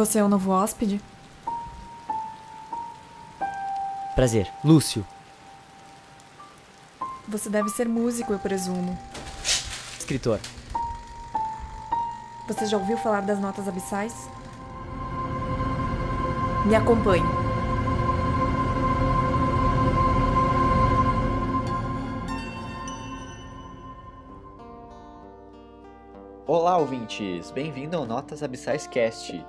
Você é o novo hóspede? Prazer, Lúcio. Você deve ser músico, eu presumo. Escritor. Você já ouviu falar das notas abissais? Me acompanhe. Olá, ouvintes! Bem-vindo ao Notas Abissais Cast,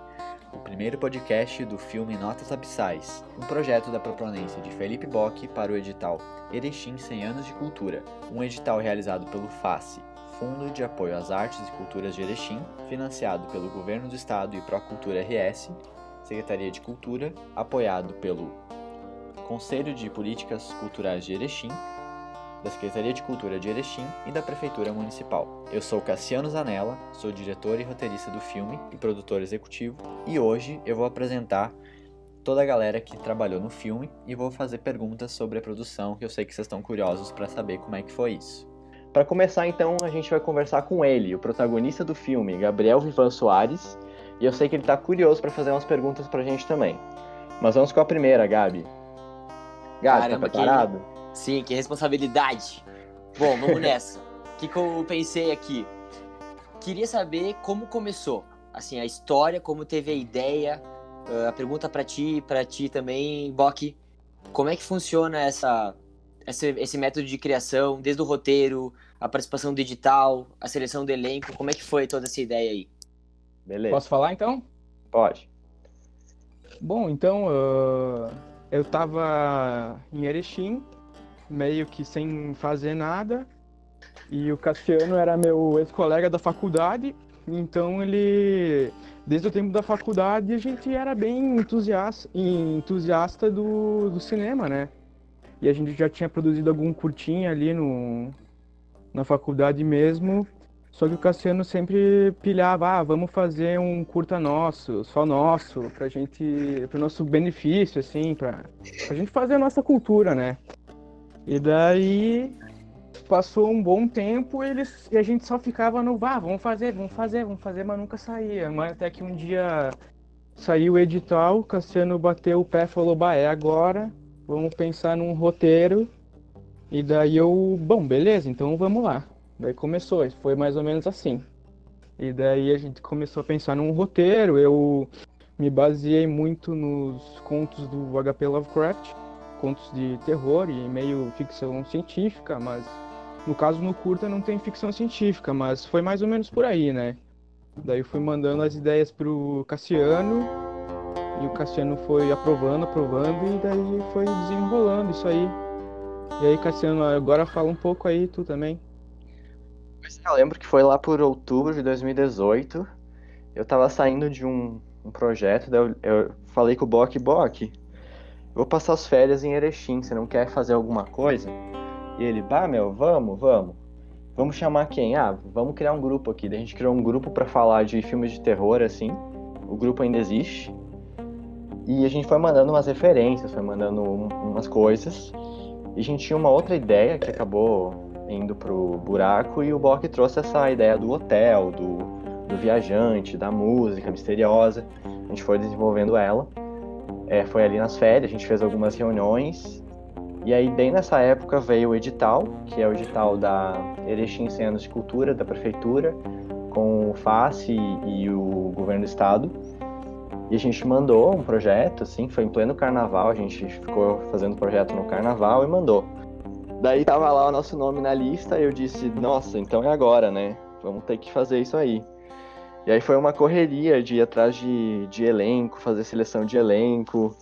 o primeiro podcast do filme Notas Abissais, um projeto da proponência de Felipe Bock para o edital Erechim 100 Anos de Cultura, um edital realizado pelo FACE, Fundo de Apoio às Artes e Culturas de Erechim, financiado pelo Governo do Estado e Procultura RS, Secretaria de Cultura, apoiado pelo Conselho de Políticas Culturais de Erechim, da Secretaria de Cultura de Erechim e da Prefeitura Municipal. Eu sou Cassiano Zanella, sou diretor e roteirista do filme e produtor executivo, e hoje eu vou apresentar toda a galera que trabalhou no filme e vou fazer perguntas sobre a produção, que eu sei que vocês estão curiosos para saber como é que foi isso. Para começar, então, a gente vai conversar com ele, o protagonista do filme, Gabriel Vivan Soares, e eu sei que ele está curioso para fazer umas perguntas para a gente também. Mas vamos com a primeira, Gabi. Gabi, Caramba, tá preparado? Sim, que responsabilidade. Bom, vamos nessa. O que eu pensei aqui? Queria saber como começou, assim, a história, como teve a ideia. A pergunta pra ti também, Bock. Como é que funciona esse método de criação, desde o roteiro, a participação digital, a seleção do elenco? Como é que foi toda essa ideia aí? Beleza. Posso falar então? Pode. Bom, então eu tava em Erechim, meio que sem fazer nada, e o Cassiano era meu ex-colega da faculdade, então desde o tempo da faculdade, a gente era bem entusiasta do cinema, né? E a gente já tinha produzido algum curtinha ali na faculdade mesmo. Só que o Cassiano sempre pilhava, vamos fazer um curta nosso, só nosso, pro nosso benefício, assim, pra gente fazer a nossa cultura, né? E daí passou um bom tempo e a gente só ficava no, vamos fazer, mas nunca saía. Mas até que um dia saiu o edital, o Cassiano bateu o pé e falou, é agora, vamos pensar num roteiro. E daí bom, beleza, então vamos lá. Daí começou, foi mais ou menos assim. E daí a gente começou a pensar num roteiro, eu me baseei muito nos contos do H.P. Lovecraft, contos de terror e meio ficção científica, mas no caso no curta não tem ficção científica, mas foi mais ou menos por aí, né? Daí eu fui mandando as ideias pro Cassiano, e o Cassiano foi aprovando, e daí foi desenrolando isso aí. E aí, Cassiano, agora fala um pouco aí, tu também. Eu lembro que foi lá por outubro de 2018, eu tava saindo de um projeto, daí eu falei com o Bock, vou passar as férias em Erechim, você não quer fazer alguma coisa? E ele, vamos chamar quem? Vamos criar um grupo aqui. Daí a gente criou um grupo pra falar de filmes de terror, assim, o grupo ainda existe, e a gente foi mandando umas referências, foi mandando umas coisas, e a gente tinha uma outra ideia que acabou indo pro buraco, e o Bock trouxe essa ideia do hotel, do viajante, da música misteriosa. A gente foi desenvolvendo ela. Foi ali nas férias, a gente fez algumas reuniões, e aí bem nessa época veio o edital, que é o edital da Erechim 100 Anos de Cultura, da Prefeitura, com o FACE e o Governo do Estado. E a gente mandou um projeto, assim, foi em pleno carnaval, a gente ficou fazendo projeto no carnaval e mandou. Daí tava lá o nosso nome na lista e eu disse, nossa, então é agora, né? Vamos ter que fazer isso aí. E aí foi uma correria de ir atrás de elenco, fazer seleção de elenco,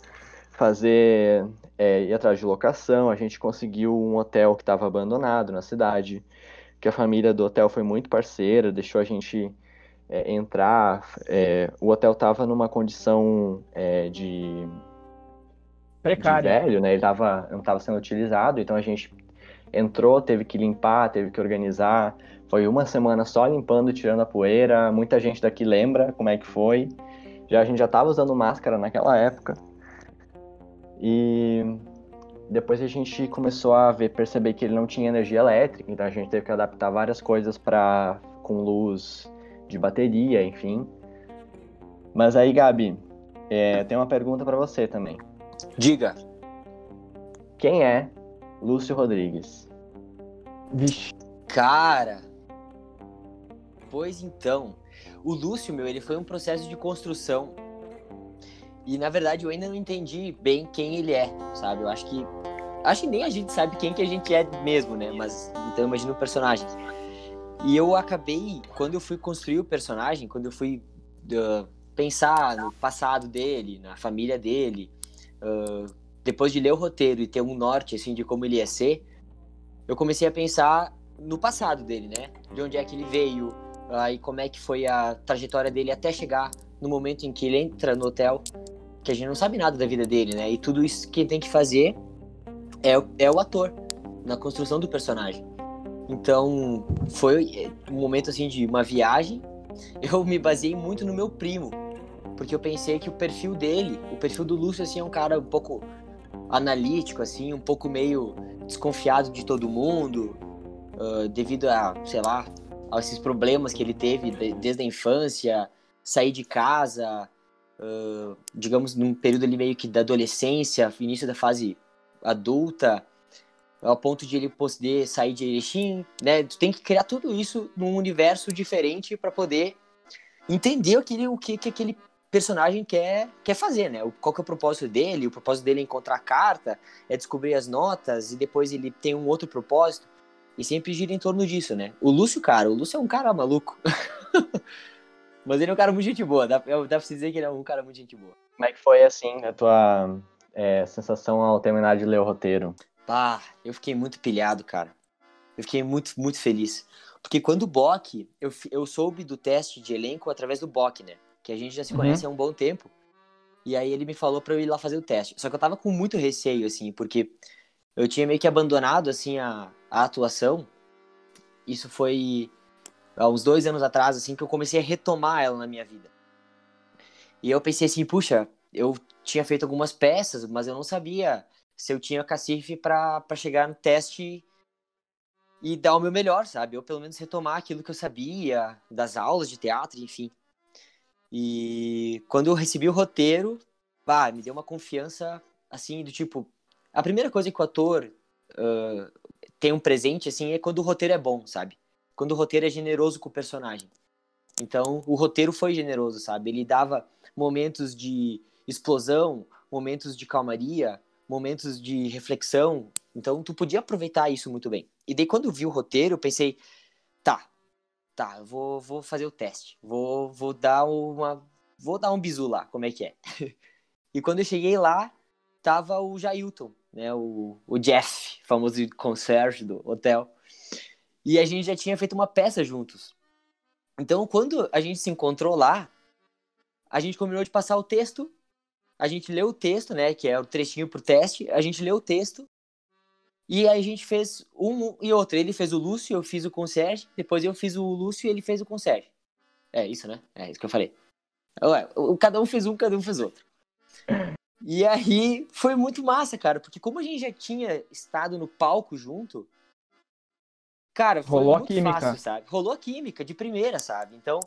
ir atrás de locação. A gente conseguiu um hotel que estava abandonado na cidade, que a família do hotel foi muito parceira, deixou a gente entrar. O hotel estava numa condição de Precária. velho, né? Ele não estava sendo utilizado, então a gente entrou, teve que limpar, teve que organizar. Foi uma semana só limpando, tirando a poeira. Muita gente daqui lembra como é que foi. A gente já estava usando máscara naquela época. E depois a gente começou a perceber que ele não tinha energia elétrica, então a gente teve que adaptar várias coisas com luz de bateria, enfim. Mas aí, Gabi, tem uma pergunta pra você também. Diga. Quem é Lúcio Rodrigues? Vixe. Cara, pois então, o Lúcio, ele foi um processo de construção. E, na verdade, eu ainda não entendi bem quem ele é, sabe? Acho que nem a gente sabe quem que a gente é mesmo, né? Mas, então, imagina o personagem. E eu acabei, quando eu fui construir o personagem, quando eu fui pensar no passado dele, na família dele, depois de ler o roteiro e ter um norte, assim, de como ele ia ser, eu comecei a pensar no passado dele, né? De onde é que ele veio, aí como é que foi a trajetória dele até chegar no momento em que ele entra no hotel, que a gente não sabe nada da vida dele, né? E tudo isso que tem que fazer é o ator, na construção do personagem. Então, foi um momento, assim, de uma viagem. Eu me baseei muito no meu primo, porque eu pensei que o perfil do Lúcio, assim, é um cara um pouco analítico, assim, um pouco meio desconfiado de todo mundo, devido a, sei lá, a esses problemas que ele teve desde a infância, sair de casa, digamos, num período ali meio que da adolescência, início da fase adulta, ao ponto de ele poder sair de Erechim, né? Tu tem que criar tudo isso num universo diferente para poder entender o que aquele personagem quer fazer, né? Qual que é o propósito dele? O propósito dele é encontrar a carta, é descobrir as notas, e depois ele tem um outro propósito, e sempre gira em torno disso, né? O Lúcio é um cara maluco. Mas ele é um cara muito gente boa, dá pra se dizer que ele é um cara muito gente boa. Como é que foi, assim, a tua sensação ao terminar de ler o roteiro? Pá, eu fiquei muito pilhado, cara. Eu fiquei muito, muito feliz. Porque quando o Bock, eu soube do teste de elenco através do Bock, né? Que a gente já se conhece há um bom tempo. E aí ele me falou pra eu ir lá fazer o teste. Só que eu tava com muito receio, assim, porque eu tinha meio que abandonado, assim, a atuação. Isso foi há uns 2 anos atrás, assim, que eu comecei a retomar ela na minha vida. E eu pensei assim, puxa, eu tinha feito algumas peças, mas eu não sabia se eu tinha cacife pra chegar no teste e dar o meu melhor, sabe? Ou pelo menos retomar aquilo que eu sabia das aulas de teatro, enfim. E quando eu recebi o roteiro, me deu uma confiança, assim, do tipo... A primeira coisa que o ator tem um presente, assim, é quando o roteiro é bom, sabe? Quando o roteiro é generoso com o personagem. Então, o roteiro foi generoso, sabe? Ele dava momentos de explosão, momentos de calmaria, momentos de reflexão. Então, tu podia aproveitar isso muito bem. E daí, quando eu vi o roteiro, eu pensei, tá, eu vou fazer o teste. Vou dar um bizu lá, como é que é. E quando eu cheguei lá, tava o Jailton, né? O Jeff, famoso concierge do hotel. E a gente já tinha feito uma peça juntos. Então, quando a gente se encontrou lá, a gente combinou de passar o texto, a gente leu o texto, né, que é o trechinho pro teste, a gente leu o texto, e aí a gente fez um e outro. Ele fez o Lúcio, eu fiz o concierge, depois eu fiz o Lúcio e ele fez o concierge. É isso, né? É isso que eu falei. Ué, cada um fez um, cada um fez outro. E aí foi muito massa, cara, porque como a gente já tinha estado no palco junto, cara, foi Rolou a muito química. fácil, sabe? Rolou a química de primeira, sabe? Então,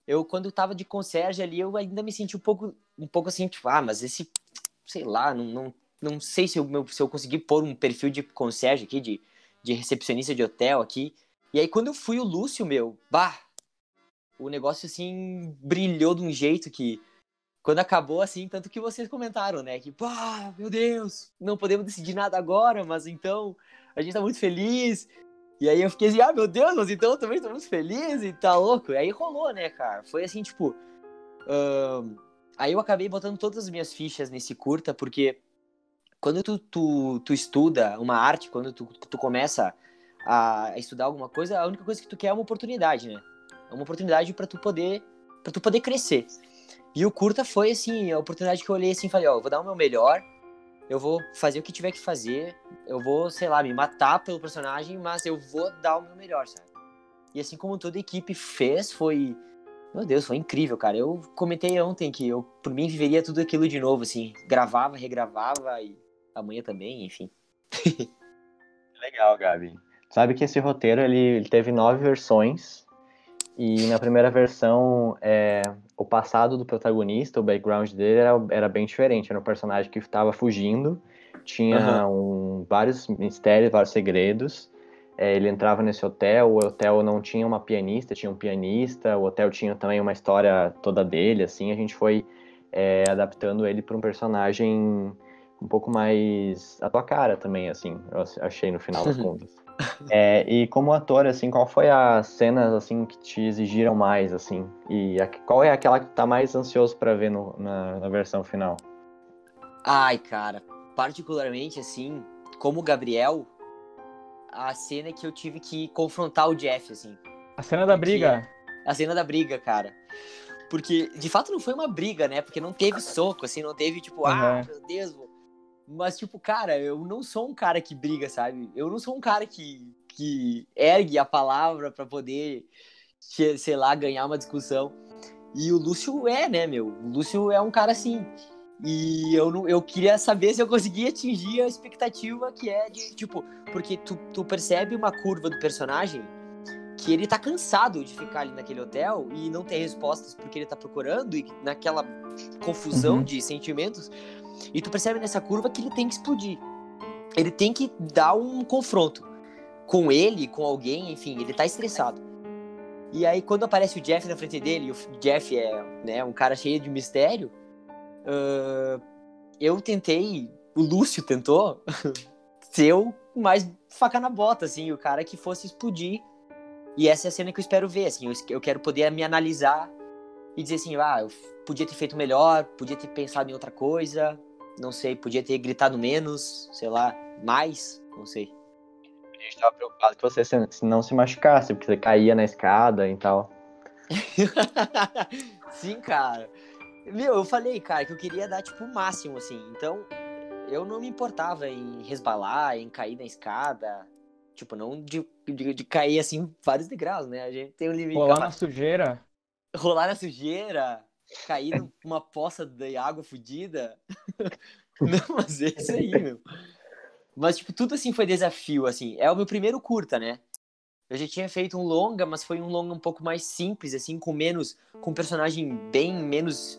eu quando eu tava de concierge ali, eu ainda me senti um pouco assim, tipo, mas esse, sei lá, não sei se eu consegui pôr um perfil de concierge aqui, de recepcionista de hotel aqui. E aí, quando eu fui o Lúcio, o negócio, assim, brilhou de um jeito que, quando acabou, assim, tanto que vocês comentaram, né? Que, meu Deus, não podemos decidir nada agora, mas então, a gente tá muito feliz. E aí eu fiquei assim, meu Deus, mas então eu também tô muito feliz e tá louco. E aí rolou, né, cara? Foi assim, tipo... Aí eu acabei botando todas as minhas fichas nesse curta, porque quando tu estuda uma arte, quando tu começa a estudar alguma coisa, a única coisa que tu quer é uma oportunidade, né? É uma oportunidade pra tu poder crescer. E o curta foi, assim, a oportunidade que eu olhei assim e falei, eu vou dar o meu melhor, eu vou fazer o que tiver que fazer, eu vou, sei lá, me matar pelo personagem, mas eu vou dar o meu melhor, sabe? E assim como toda a equipe fez, meu Deus, foi incrível, cara. Eu comentei ontem que eu, por mim, viveria tudo aquilo de novo, assim, gravava, regravava e amanhã também, enfim. Legal, Gabi. Sabe que esse roteiro, ele teve 9 versões E na primeira versão, o passado do protagonista, o background dele era bem diferente. Era um personagem que estava fugindo, tinha vários mistérios, vários segredos. Ele entrava nesse hotel, o hotel não tinha uma pianista, tinha um pianista. O hotel tinha também uma história toda dele, assim. A gente foi adaptando ele para um personagem um pouco mais à tua cara também, assim. Eu achei no final das contas. E como ator, assim, qual foi as cenas, assim, que te exigiram mais, assim? E qual é aquela que tu tá mais ansioso pra ver na versão final? Ai, cara, particularmente, assim, como Gabriel, a cena que eu tive que confrontar o Jeff, assim. A cena da briga. A cena da briga, cara. Porque, de fato, não foi uma briga, né? Porque não teve soco, assim, não teve, tipo, meu Deus, vô. Mas, tipo, cara, eu não sou um cara que briga, sabe? Eu não sou um cara que ergue a palavra pra poder, sei lá, ganhar uma discussão. E o Lúcio né, meu? O Lúcio é um cara assim. E eu queria saber se eu conseguia atingir a expectativa que é de, tipo... Porque tu percebe uma curva do personagem que ele tá cansado de ficar ali naquele hotel e não ter respostas porque ele tá procurando e naquela confusão de sentimentos... E tu percebe nessa curva que ele tem que explodir. Ele tem que dar um confronto com ele, com alguém, enfim, ele tá estressado. E aí quando aparece o Jeff na frente dele, e o Jeff é, né, um cara cheio de mistério, o Lúcio tentou ser o mais faca na bota, assim, o cara que fosse explodir. E essa é a cena que eu espero ver, assim, eu quero poder me analisar e dizer assim, eu podia ter feito melhor, podia ter pensado em outra coisa, não sei, podia ter gritado menos, sei lá, mais, não sei. A gente tava preocupado que você não se machucasse, porque você caía na escada e tal. Sim, cara. Meu, eu falei, cara, que eu queria dar, tipo, o máximo, assim, então eu não me importava em resbalar, em cair na escada, tipo, não de cair, assim, vários degraus, né, a gente tem um limite. Rolar na sujeira. Rolar na sujeira, cair numa poça de água fodida. Não, mas é isso aí, meu. Mas, tipo, tudo assim foi desafio, assim. É o meu primeiro curta, né? Eu já tinha feito um longa, mas foi um longa um pouco mais simples, assim, com um personagem bem menos...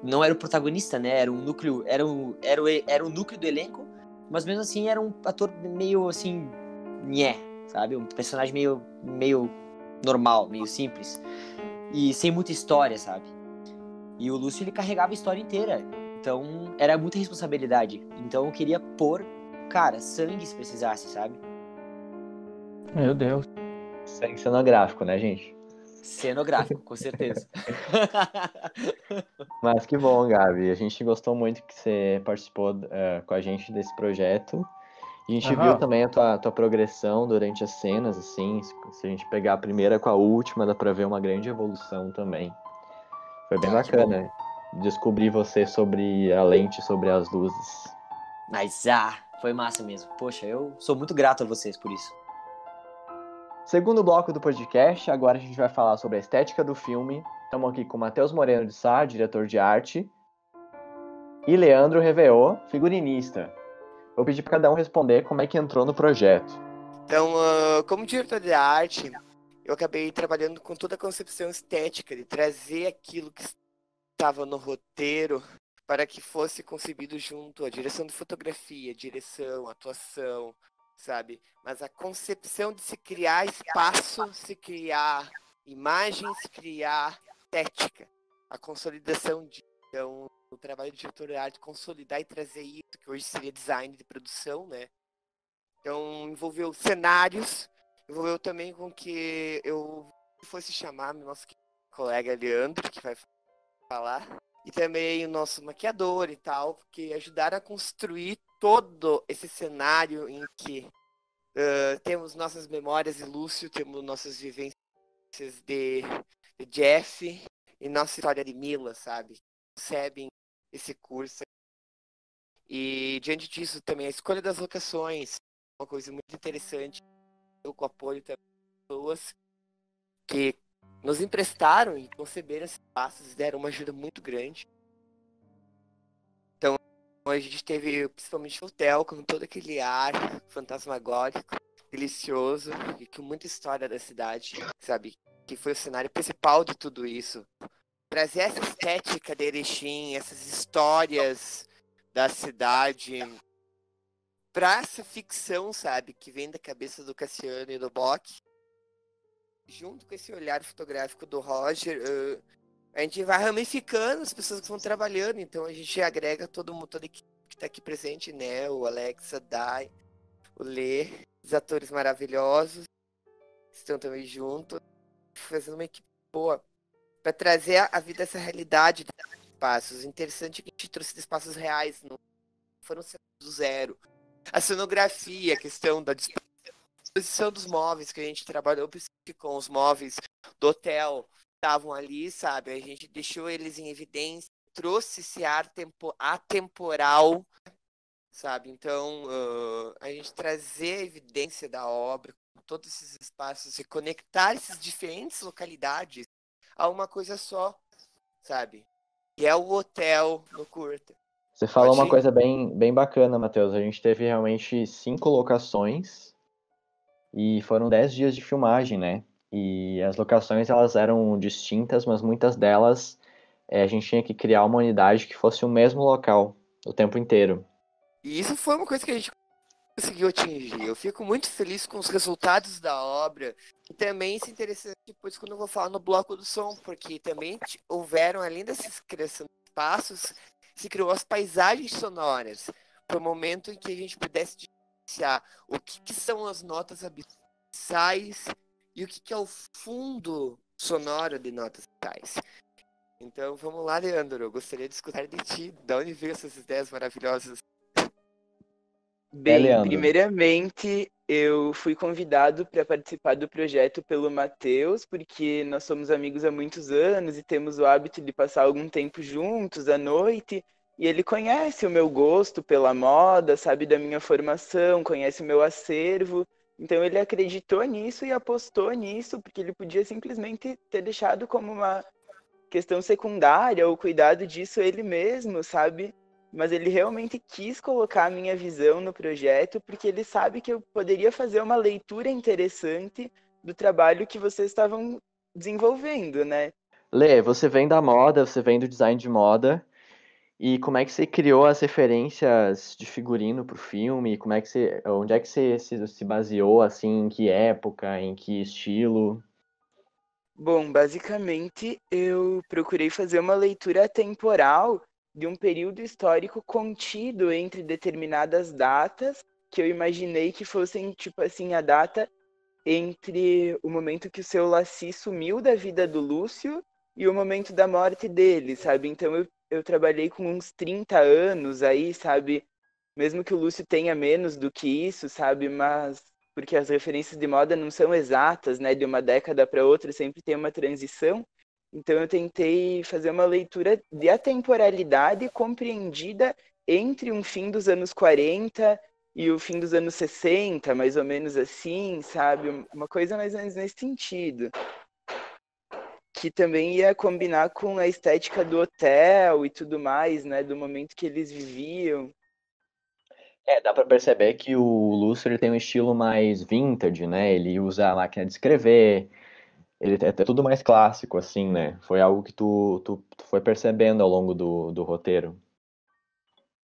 Não era o protagonista, né? Era um núcleo... Era o núcleo do elenco, mas mesmo assim era um ator meio, assim... sabe? Um personagem meio normal, meio simples. E sem muita história, sabe? E o Lúcio, ele carregava a história inteira. Então, era muita responsabilidade. Então, eu queria pôr, cara, sangue se precisasse, sabe? Meu Deus. Sangue cenográfico, né, gente? Cenográfico, com certeza. Mas que bom, Gabi. A gente gostou muito que você participou com a gente desse projeto. A gente viu também a tua progressão durante as cenas, assim. Se a gente pegar a primeira com a última, dá pra ver uma grande evolução também. Foi bem bacana descobrir você sobre a lente, sobre as luzes. Mas, foi massa mesmo. Poxa, eu sou muito grato a vocês por isso. Segundo bloco do podcast, agora a gente vai falar sobre a estética do filme. Estamos aqui com Matheus Moreno de Sá, diretor de arte, e Leandro Reveô, figurinista. Vou pedir para cada um responder como é que entrou no projeto. Então, como diretor de arte, eu acabei trabalhando com toda a concepção estética, de trazer aquilo que estava no roteiro para que fosse concebido junto a direção de fotografia, direção, atuação, sabe? Mas a concepção de se criar espaço, se criar imagens, se criar estética, a consolidação de... Então, o trabalho de diretor de arte, consolidar e trazer isso, que hoje seria design de produção, né? Então, envolveu cenários, envolveu também com que eu fosse chamar meu nosso colega Leandro, que vai falar, e também o nosso maquiador e tal, que ajudaram a construir todo esse cenário em que temos nossas memórias de Lúcio, temos nossas vivências de Jeff e nossa história de Mila, sabe? Concebem esse curso. E diante disso também a escolha das locações, uma coisa muito interessante, eu com o apoio das pessoas que nos emprestaram e conceberam esses espaços e deram uma ajuda muito grande. Então, a gente teve principalmente o hotel com todo aquele ar fantasmagórico, delicioso e com muita história da cidade, sabe? que foi o cenário principal de tudo isso. Trazer essa estética de Erechim, essas histórias da cidade, pra essa ficção, sabe, que vem da cabeça do Cassiano e do Bock, junto com esse olhar fotográfico do Roger, a gente vai ramificando as pessoas que vão trabalhando, então a gente agrega todo mundo, toda equipe que tá aqui presente, né, o Alex, a Dai, o Lê, os atores maravilhosos, que estão também juntos, fazendo uma equipe boa, para trazer a vida essa realidade desses espaços. Interessante que a gente trouxe de espaços reais, não foram do zero. A cenografia, a questão da disposição dos móveis, que a gente trabalhou com os móveis do hotel, estavam ali, sabe? A gente deixou eles em evidência, trouxe esse ar atemporal, sabe? Então, a gente trazer a evidência da obra, todos esses espaços, e conectar essas diferentes localidades a uma coisa só, sabe? Que é o hotel no curta. Você falou Pode uma ir? coisa bem bacana, Matheus. A gente teve realmente 5 locações e foram 10 dias de filmagem, né? E as locações, elas eram distintas, mas muitas delas a gente tinha que criar uma unidade que fosse o mesmo local o tempo inteiro. E isso foi uma coisa que a gente conseguiu atingir. Eu fico muito feliz com os resultados da obra. E também isso é interessante depois quando eu vou falar no bloco do som, porque também houveram, além dessas criação de espaços, se criou as paisagens sonoras, para o momento em que a gente pudesse diferenciar o que são as notas abissais e o que é o fundo sonoro de notas abissais. Então vamos lá, Leandro. Eu gostaria de escutar de ti. De onde veio essas ideias maravilhosas? Bem, Leandro. primeiramente eu fui convidado para participar do projeto pelo Matheus, porque nós somos amigos há muitos anos e temos o hábito de passar algum tempo juntos à noite. E ele conhece o meu gosto pela moda, sabe da minha formação, conhece o meu acervo. Então ele acreditou nisso e apostou nisso, porque ele podia simplesmente ter deixado como uma questão secundária ou cuidado disso ele mesmo, sabe? Mas ele realmente quis colocar a minha visão no projeto, porque ele sabe que eu poderia fazer uma leitura interessante do trabalho que vocês estavam desenvolvendo, né? Lê, você vem da moda, você vem do design de moda, e como é que você criou as referências de figurino pro filme? Onde é que você se baseou, assim, em que época, em que estilo? Bom, basicamente eu procurei fazer uma leitura temporal de um período histórico contido entre determinadas datas, que eu imaginei que fossem, tipo assim, a data entre o momento que o seu Laci sumiu da vida do Lúcio e o momento da morte dele, sabe? Então eu trabalhei com uns 30 anos aí, sabe? Mesmo que o Lúcio tenha menos do que isso, sabe? Mas porque as referências de moda não são exatas, né? De uma década para outra sempre tem uma transição. Então eu tentei fazer uma leitura de atemporalidade compreendida entre um fim dos anos 40 e o fim dos anos 60, mais ou menos assim, sabe? Uma coisa mais ou menos nesse sentido. Que também ia combinar com a estética do hotel e tudo mais, né? Do momento que eles viviam. Dá pra perceber que o Lúcio ele tem um estilo mais vintage, né? Ele usa a máquina de escrever, ele é tudo mais clássico, assim, né? Foi algo que tu foi percebendo ao longo do roteiro.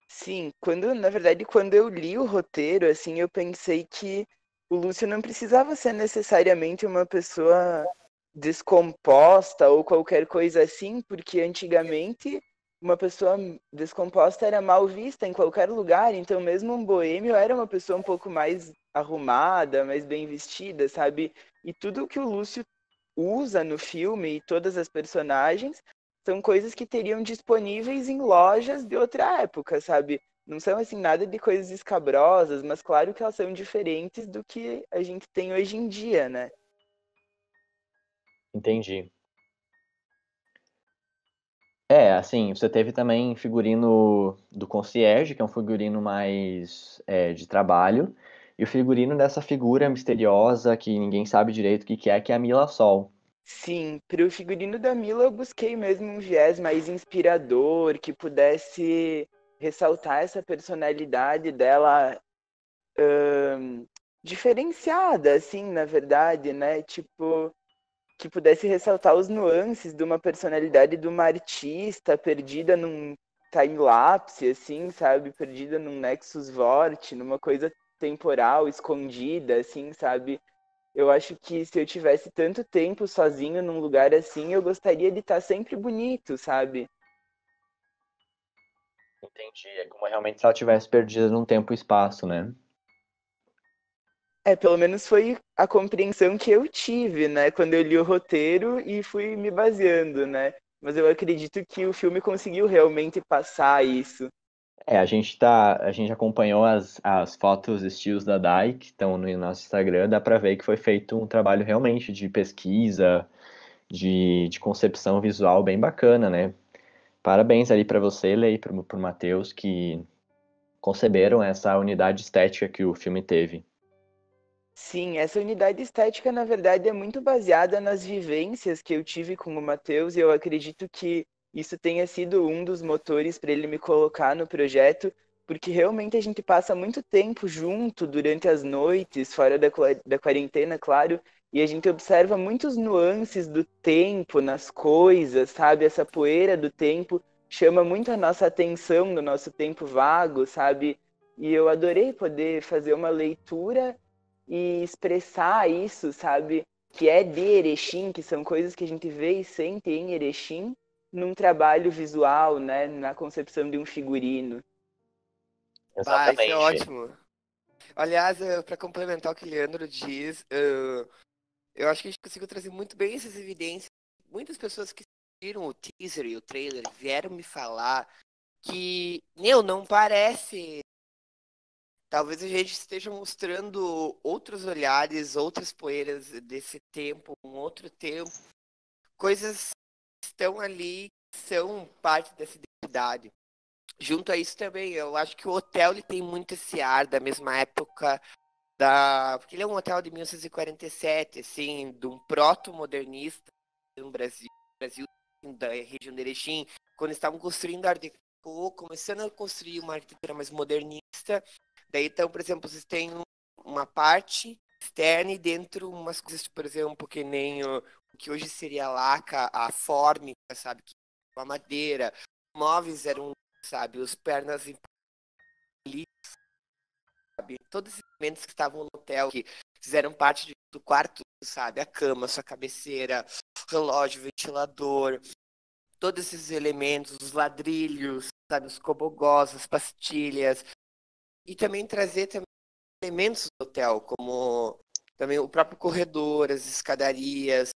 Sim, na verdade, quando eu li o roteiro, assim, eu pensei que o Lúcio não precisava ser necessariamente uma pessoa descomposta ou qualquer coisa assim, porque antigamente uma pessoa descomposta era mal vista em qualquer lugar, então mesmo um boêmio era uma pessoa um pouco mais arrumada, mais bem vestida, sabe? E tudo que o Lúcio usa no filme e todas as personagens são coisas que teriam disponíveis em lojas de outra época, sabe? Não são assim nada de coisas escabrosas, mas claro que elas são diferentes do que a gente tem hoje em dia, né? Entendi. Assim, você teve também figurino do concierge, que é um figurino mais de trabalho, e o figurino dessa figura misteriosa que ninguém sabe direito o que é a Mila Sol. Sim, para o figurino da Mila eu busquei mesmo um viés mais inspirador, que pudesse ressaltar essa personalidade dela diferenciada, assim, na verdade, né? Tipo, que pudesse ressaltar os nuances de uma personalidade de uma artista perdida num time-lapse, assim, sabe? Perdida num Nexus Vorte, numa coisa temporal, escondida, assim, sabe? Eu acho que se eu tivesse tanto tempo sozinho num lugar assim, eu gostaria de estar sempre bonito, sabe? Entendi. É como realmente se ela tivesse perdido num tempo e espaço, né? Pelo menos foi a compreensão que eu tive, né? Quando eu li o roteiro e fui me baseando, né? Mas eu acredito que o filme conseguiu realmente passar isso. A gente acompanhou as fotos estilos da Dai, que estão no nosso Instagram, dá pra ver que foi feito um trabalho realmente de pesquisa, de concepção visual bem bacana, né? Parabéns ali pra você, Lei, e pro Matheus, que conceberam essa unidade estética que o filme teve. Sim, essa unidade estética, na verdade, é muito baseada nas vivências que eu tive com o Matheus, e eu acredito que isso tenha sido um dos motores para ele me colocar no projeto, porque realmente a gente passa muito tempo junto durante as noites, fora da quarentena, claro, e a gente observa muitos nuances do tempo nas coisas, sabe? Essa poeira do tempo chama muito a nossa atenção no nosso tempo vago, sabe? E eu adorei poder fazer uma leitura e expressar isso, sabe? Que é de Erechim, que são coisas que a gente vê e sente em Erechim, num trabalho visual, né? Na concepção de um figurino. Ah, isso é Exatamente. ótimo. Aliás, para complementar o que o Leandro diz, eu acho que a gente conseguiu trazer muito bem essas evidências. Muitas pessoas que viram o teaser e o trailer vieram me falar que, não parece. Talvez a gente esteja mostrando outros olhares, outras poeiras desse tempo, um outro tempo, coisas que estão ali, que são parte dessa identidade. Junto a isso também, eu acho que o hotel ele tem muito esse ar da mesma época porque ele é um hotel de 1947, assim, de um proto-modernista no Brasil da região de Erechim, quando estavam construindo Art Deco, começando a construir uma arquitetura mais modernista. Daí, então, por exemplo, vocês têm uma parte externa e dentro umas coisas, por exemplo, que nem o que hoje seria a laca, a fórmica, sabe? A madeira. Móveis eram, sabe, os pernas em sabe? Todos esses elementos que estavam no hotel, que fizeram parte do quarto, sabe? A cama, sua cabeceira, relógio, ventilador, todos esses elementos, os ladrilhos, sabe? Os cobogós, as pastilhas. E também trazer também elementos do hotel, como também o próprio corredor, as escadarias.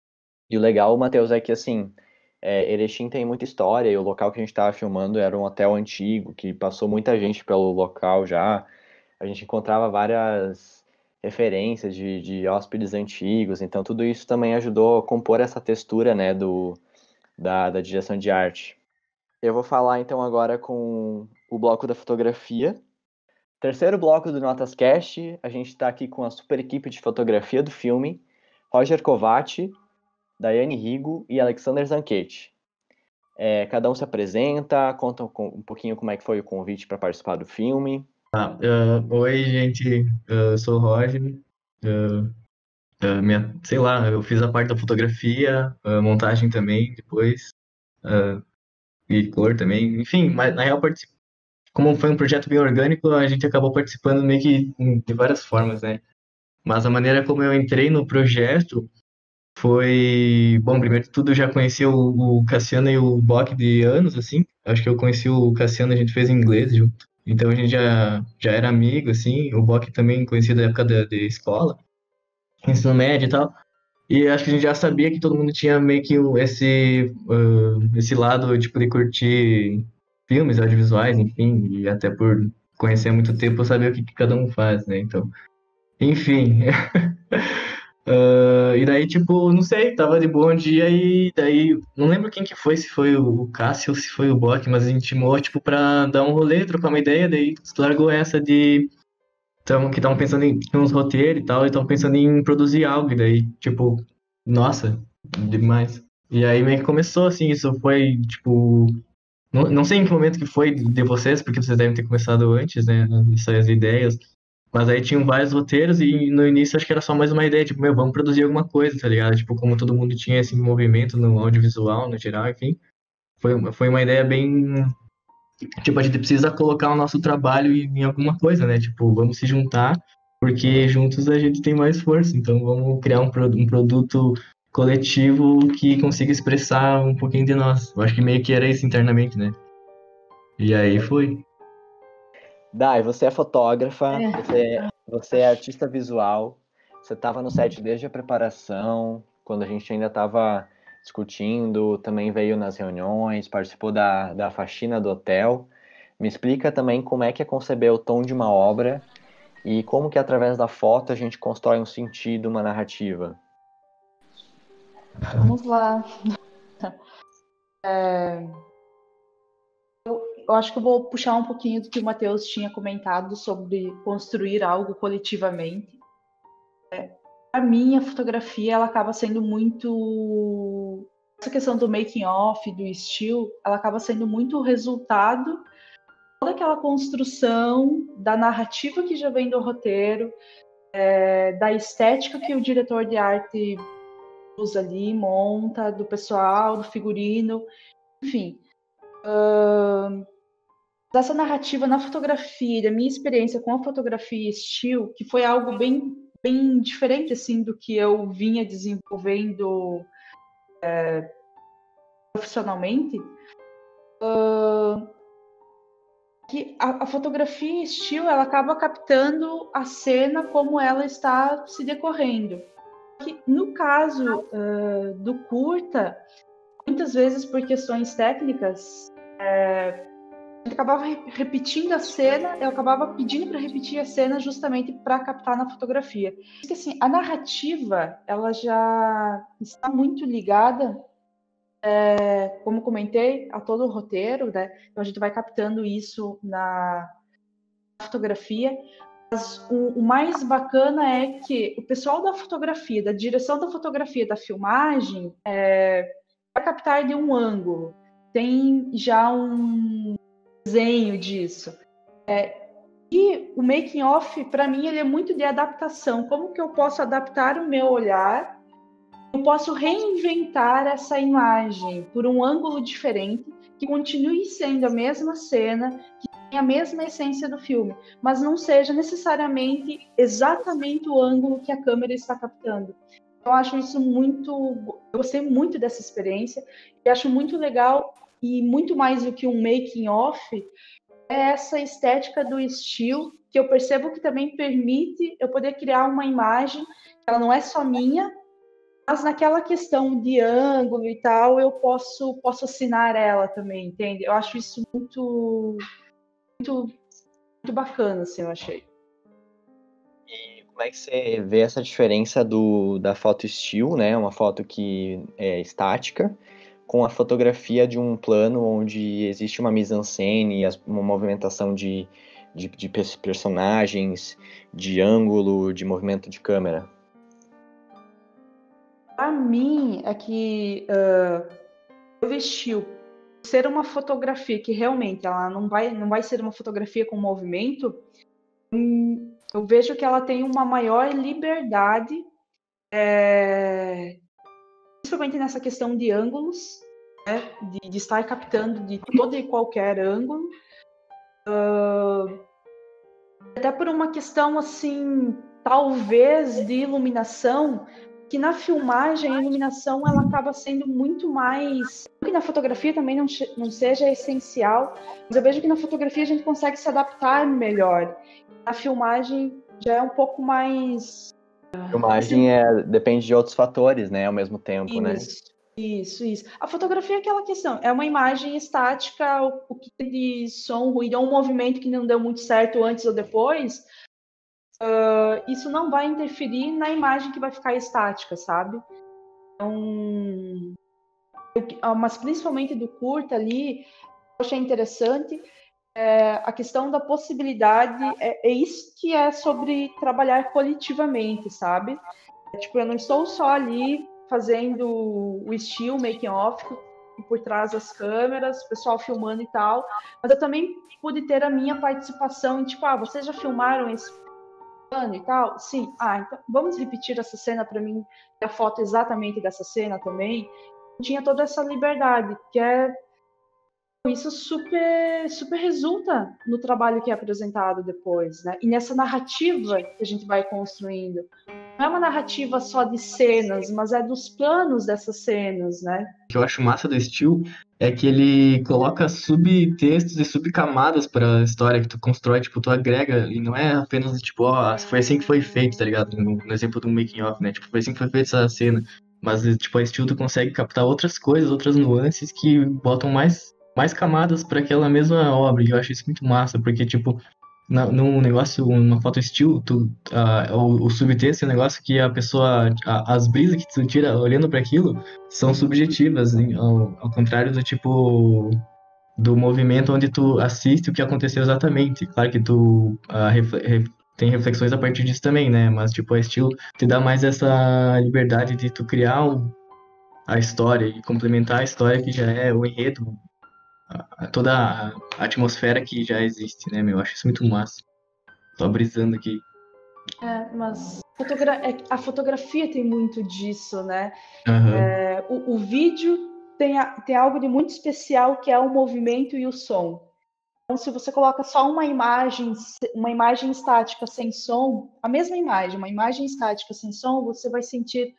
E o legal, Matheus, é que assim, Erechim tem muita história e o local que a gente estava filmando era um hotel antigo, que passou muita gente pelo local já. A gente encontrava várias referências de hóspedes antigos, então tudo isso também ajudou a compor essa textura, né, da direção de arte. Eu vou falar então agora com o bloco da fotografia. Terceiro bloco do Notas Cast, a gente está aqui com a super equipe de fotografia do filme, Roger Covatti, Daiane Rigo e Alexander Zanchetti. Cada um se apresenta, conta um pouquinho como é que foi o convite para participar do filme. Oi, gente, eu sou o Roger. Sei lá, eu fiz a parte da fotografia, montagem também, depois, e cor também. Enfim, mas na real, como foi um projeto bem orgânico, a gente acabou participando meio que de várias formas, né? Mas a maneira como eu entrei no projeto foi... Bom, primeiro de tudo, eu já conheci o Cassiano e o Bock de anos, assim. Acho que eu conheci o Cassiano, a gente fez inglês junto. Então a gente já era amigo, assim. O Bock também conhecia da época de escola, ensino médio e tal. E acho que a gente já sabia que todo mundo tinha meio que esse lado, tipo, de curtir filmes, audiovisuais, enfim. E até por conhecer há muito tempo, eu sabia o que cada um faz, né? Então, enfim. E daí, tipo, não sei, tava de bom dia e daí, não lembro quem que foi, se foi o Cássio ou se foi o Bock, mas a gente chamou, tipo, pra dar um rolê, trocar uma ideia, daí largou essa de que estavam pensando em uns roteiros e tal, e estavam pensando em produzir algo, e daí, tipo, nossa, demais. E aí meio que começou, assim, isso foi, tipo, não sei em que momento que foi de vocês, porque vocês devem ter começado antes, né, essas ideias, Mas aí tinham vários roteiros e no início acho que era só mais uma ideia, tipo, meu, vamos produzir alguma coisa, tá ligado? Tipo, como todo mundo tinha esse movimento no audiovisual, no geral, enfim. Foi uma ideia bem. Tipo, a gente precisa colocar o nosso trabalho em alguma coisa, né? Tipo, vamos se juntar, porque juntos a gente tem mais força. Então vamos criar um produto coletivo que consiga expressar um pouquinho de nós. Eu acho que meio que era isso internamente, né? E aí foi. Dai, você é fotógrafa, você é artista visual, você estava no set desde a preparação, quando a gente ainda estava discutindo, também veio nas reuniões, participou da faxina do hotel. Me explica também como é que é conceber o tom de uma obra e como que através da foto a gente constrói um sentido, uma narrativa. Vamos lá. Eu acho que eu vou puxar um pouquinho do que o Matheus tinha comentado sobre construir algo coletivamente. Para mim, a fotografia ela acaba sendo muito... Essa questão do making off, do still, ela acaba sendo muito o resultado toda aquela construção da narrativa que já vem do roteiro, da estética que o diretor de arte usa ali, monta, do pessoal, do figurino, enfim. Dessa narrativa na fotografia, da minha experiência com a fotografia still, que foi algo bem, bem diferente assim, do que eu vinha desenvolvendo profissionalmente, que a fotografia still ela acaba captando a cena como ela está se decorrendo. Que, no caso do curta, muitas vezes por questões técnicas, eu acabava repetindo a cena, eu acabava pedindo para repetir a cena justamente para captar na fotografia. Porque, assim, a narrativa ela já está muito ligada, como comentei, a todo o roteiro, né? Então a gente vai captando isso na fotografia. Mas o mais bacana é que o pessoal da fotografia, da direção da fotografia, da filmagem, vai captar de um ângulo. Tem já um desenho disso. E o making off, para mim, ele é muito de adaptação. Como que eu posso adaptar o meu olhar? Eu posso reinventar essa imagem por um ângulo diferente, que continue sendo a mesma cena, que tenha a mesma essência do filme, mas não seja necessariamente exatamente o ângulo que a câmera está captando. Eu acho isso muito... Eu gostei muito dessa experiência e acho muito legal, e muito mais do que um making off, é essa estética do still, que eu percebo que também permite eu poder criar uma imagem, que ela não é só minha, mas naquela questão de ângulo e tal, eu posso assinar ela também, entende? Eu acho isso muito, muito, muito bacana, assim, eu achei. E como é que você vê essa diferença da foto still, né? Uma foto que é estática, com a fotografia de um plano onde existe uma mise-en-scène, uma movimentação de personagens, de ângulo, de movimento de câmera? Para mim, é que eu vestiu ser uma fotografia que realmente ela não vai ser uma fotografia com movimento, eu vejo que ela tem uma maior liberdade, principalmente nessa questão de ângulos, né, de estar captando de todo e qualquer ângulo, até por uma questão assim, talvez de iluminação, que na filmagem a iluminação ela acaba sendo muito mais... Que na fotografia também não seja essencial, mas eu vejo que na fotografia a gente consegue se adaptar melhor. Na filmagem já é um pouco mais... A filmagem depende de outros fatores, né, ao mesmo tempo, né? Isso. A fotografia é aquela questão, é uma imagem estática, o que tem de som, ruído, ou um movimento que não deu muito certo antes ou depois, isso não vai interferir na imagem que vai ficar estática, sabe? Então, mas principalmente do curta ali, eu achei interessante a questão da possibilidade, é isso que é sobre trabalhar coletivamente, sabe? Tipo, eu não estou só ali fazendo o still, making off, por trás das câmeras, o pessoal filmando e tal, mas eu também pude ter a minha participação em, tipo, vocês já filmaram esse e tal? Sim. Ah, então vamos repetir essa cena para mim, a foto exatamente dessa cena também. Tinha toda essa liberdade, que é isso super resulta no trabalho que é apresentado depois, né? E nessa narrativa que a gente vai construindo. Não é uma narrativa só de cenas, mas é dos planos dessas cenas, né? O que eu acho massa do Steel é que ele coloca subtextos e subcamadas pra história que tu constrói, tipo, tu agrega, e não é apenas, tipo, ó, foi assim que foi feito, tá ligado? No exemplo do making of, né? Tipo, foi assim que foi feita essa cena. Mas, tipo, a Steel tu consegue captar outras coisas, outras nuances que botam mais camadas pra aquela mesma obra, e eu acho isso muito massa, porque, tipo, num negócio, uma foto estilo, o subtexto é um negócio que a pessoa, as brisas que tu tira olhando para aquilo são subjetivas, ao contrário do tipo do movimento onde tu assiste o que aconteceu exatamente. Claro que tu tem reflexões a partir disso também, né? Mas tipo, a estilo te dá mais essa liberdade de tu criar a história e complementar a história que já é o enredo, toda a atmosfera que já existe, né, meu? Eu acho isso muito massa. Tô brisando aqui. Mas a fotografia tem muito disso, né? Aham. O vídeo tem algo de muito especial que é o movimento e o som. Então, se você coloca só uma imagem estática sem som, a mesma imagem, uma imagem estática sem som, você vai sentir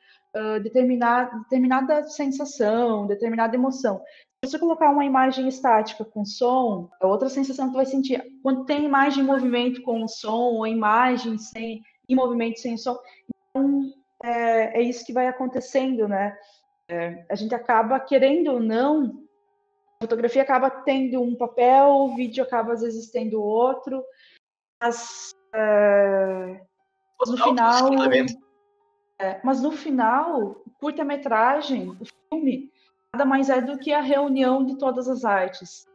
determinada sensação, determinada emoção. Se você colocar uma imagem estática com som, é outra sensação que tu vai sentir. Quando tem imagem em movimento com o som, ou imagem em movimento sem som, então é isso que vai acontecendo, né? A gente acaba, querendo ou não, a fotografia acaba tendo um papel, o vídeo acaba às vezes tendo outro, mas no final, o curta-metragem, o filme, nada mais é do que a reunião de todas as artes.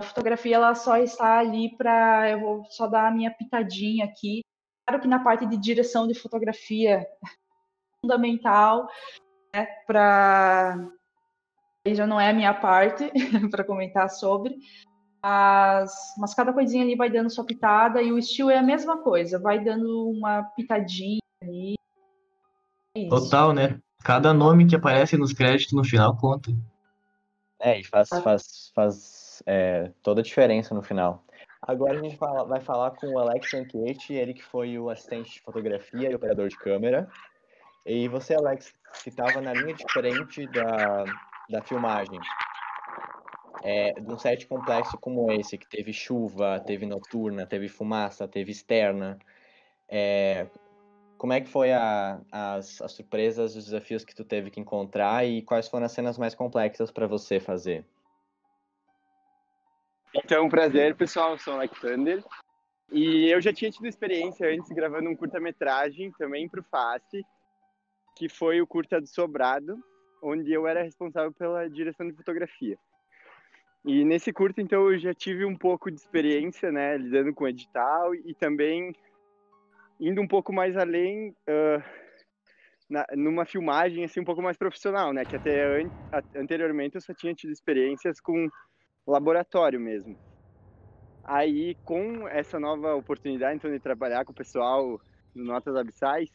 A fotografia ela só está ali para, eu vou só dar a minha pitadinha aqui. Claro que na parte de direção de fotografia é fundamental, né, para aí já não é a minha parte para comentar sobre, mas cada coisinha ali vai dando sua pitada, e o estilo é a mesma coisa, vai dando uma pitadinha ali. É isso. Total, né? Cada nome que aparece nos créditos no final conta. E faz toda a diferença no final. Agora a gente vai falar com o Alex Anquete, ele que foi o assistente de fotografia e operador de câmera. E você, Alex, que estava na linha de frente da filmagem, de um set complexo como esse, que teve chuva, teve noturna, teve fumaça, teve externa, como é que foi as surpresas, os desafios que tu teve que encontrar e quais foram as cenas mais complexas para você fazer? Então, prazer, pessoal, eu sou o Alexander e eu já tinha tido experiência antes gravando um curta-metragem também para o FAST, que foi o curta do Sobrado, onde eu era responsável pela direção de fotografia. E nesse curta, então, eu já tive um pouco de experiência, né, lidando com edital e também indo um pouco mais além numa filmagem assim um pouco mais profissional, né, que até anteriormente eu só tinha tido experiências com laboratório mesmo. Aí, com essa nova oportunidade, então, de trabalhar com o pessoal do Notas Abissais,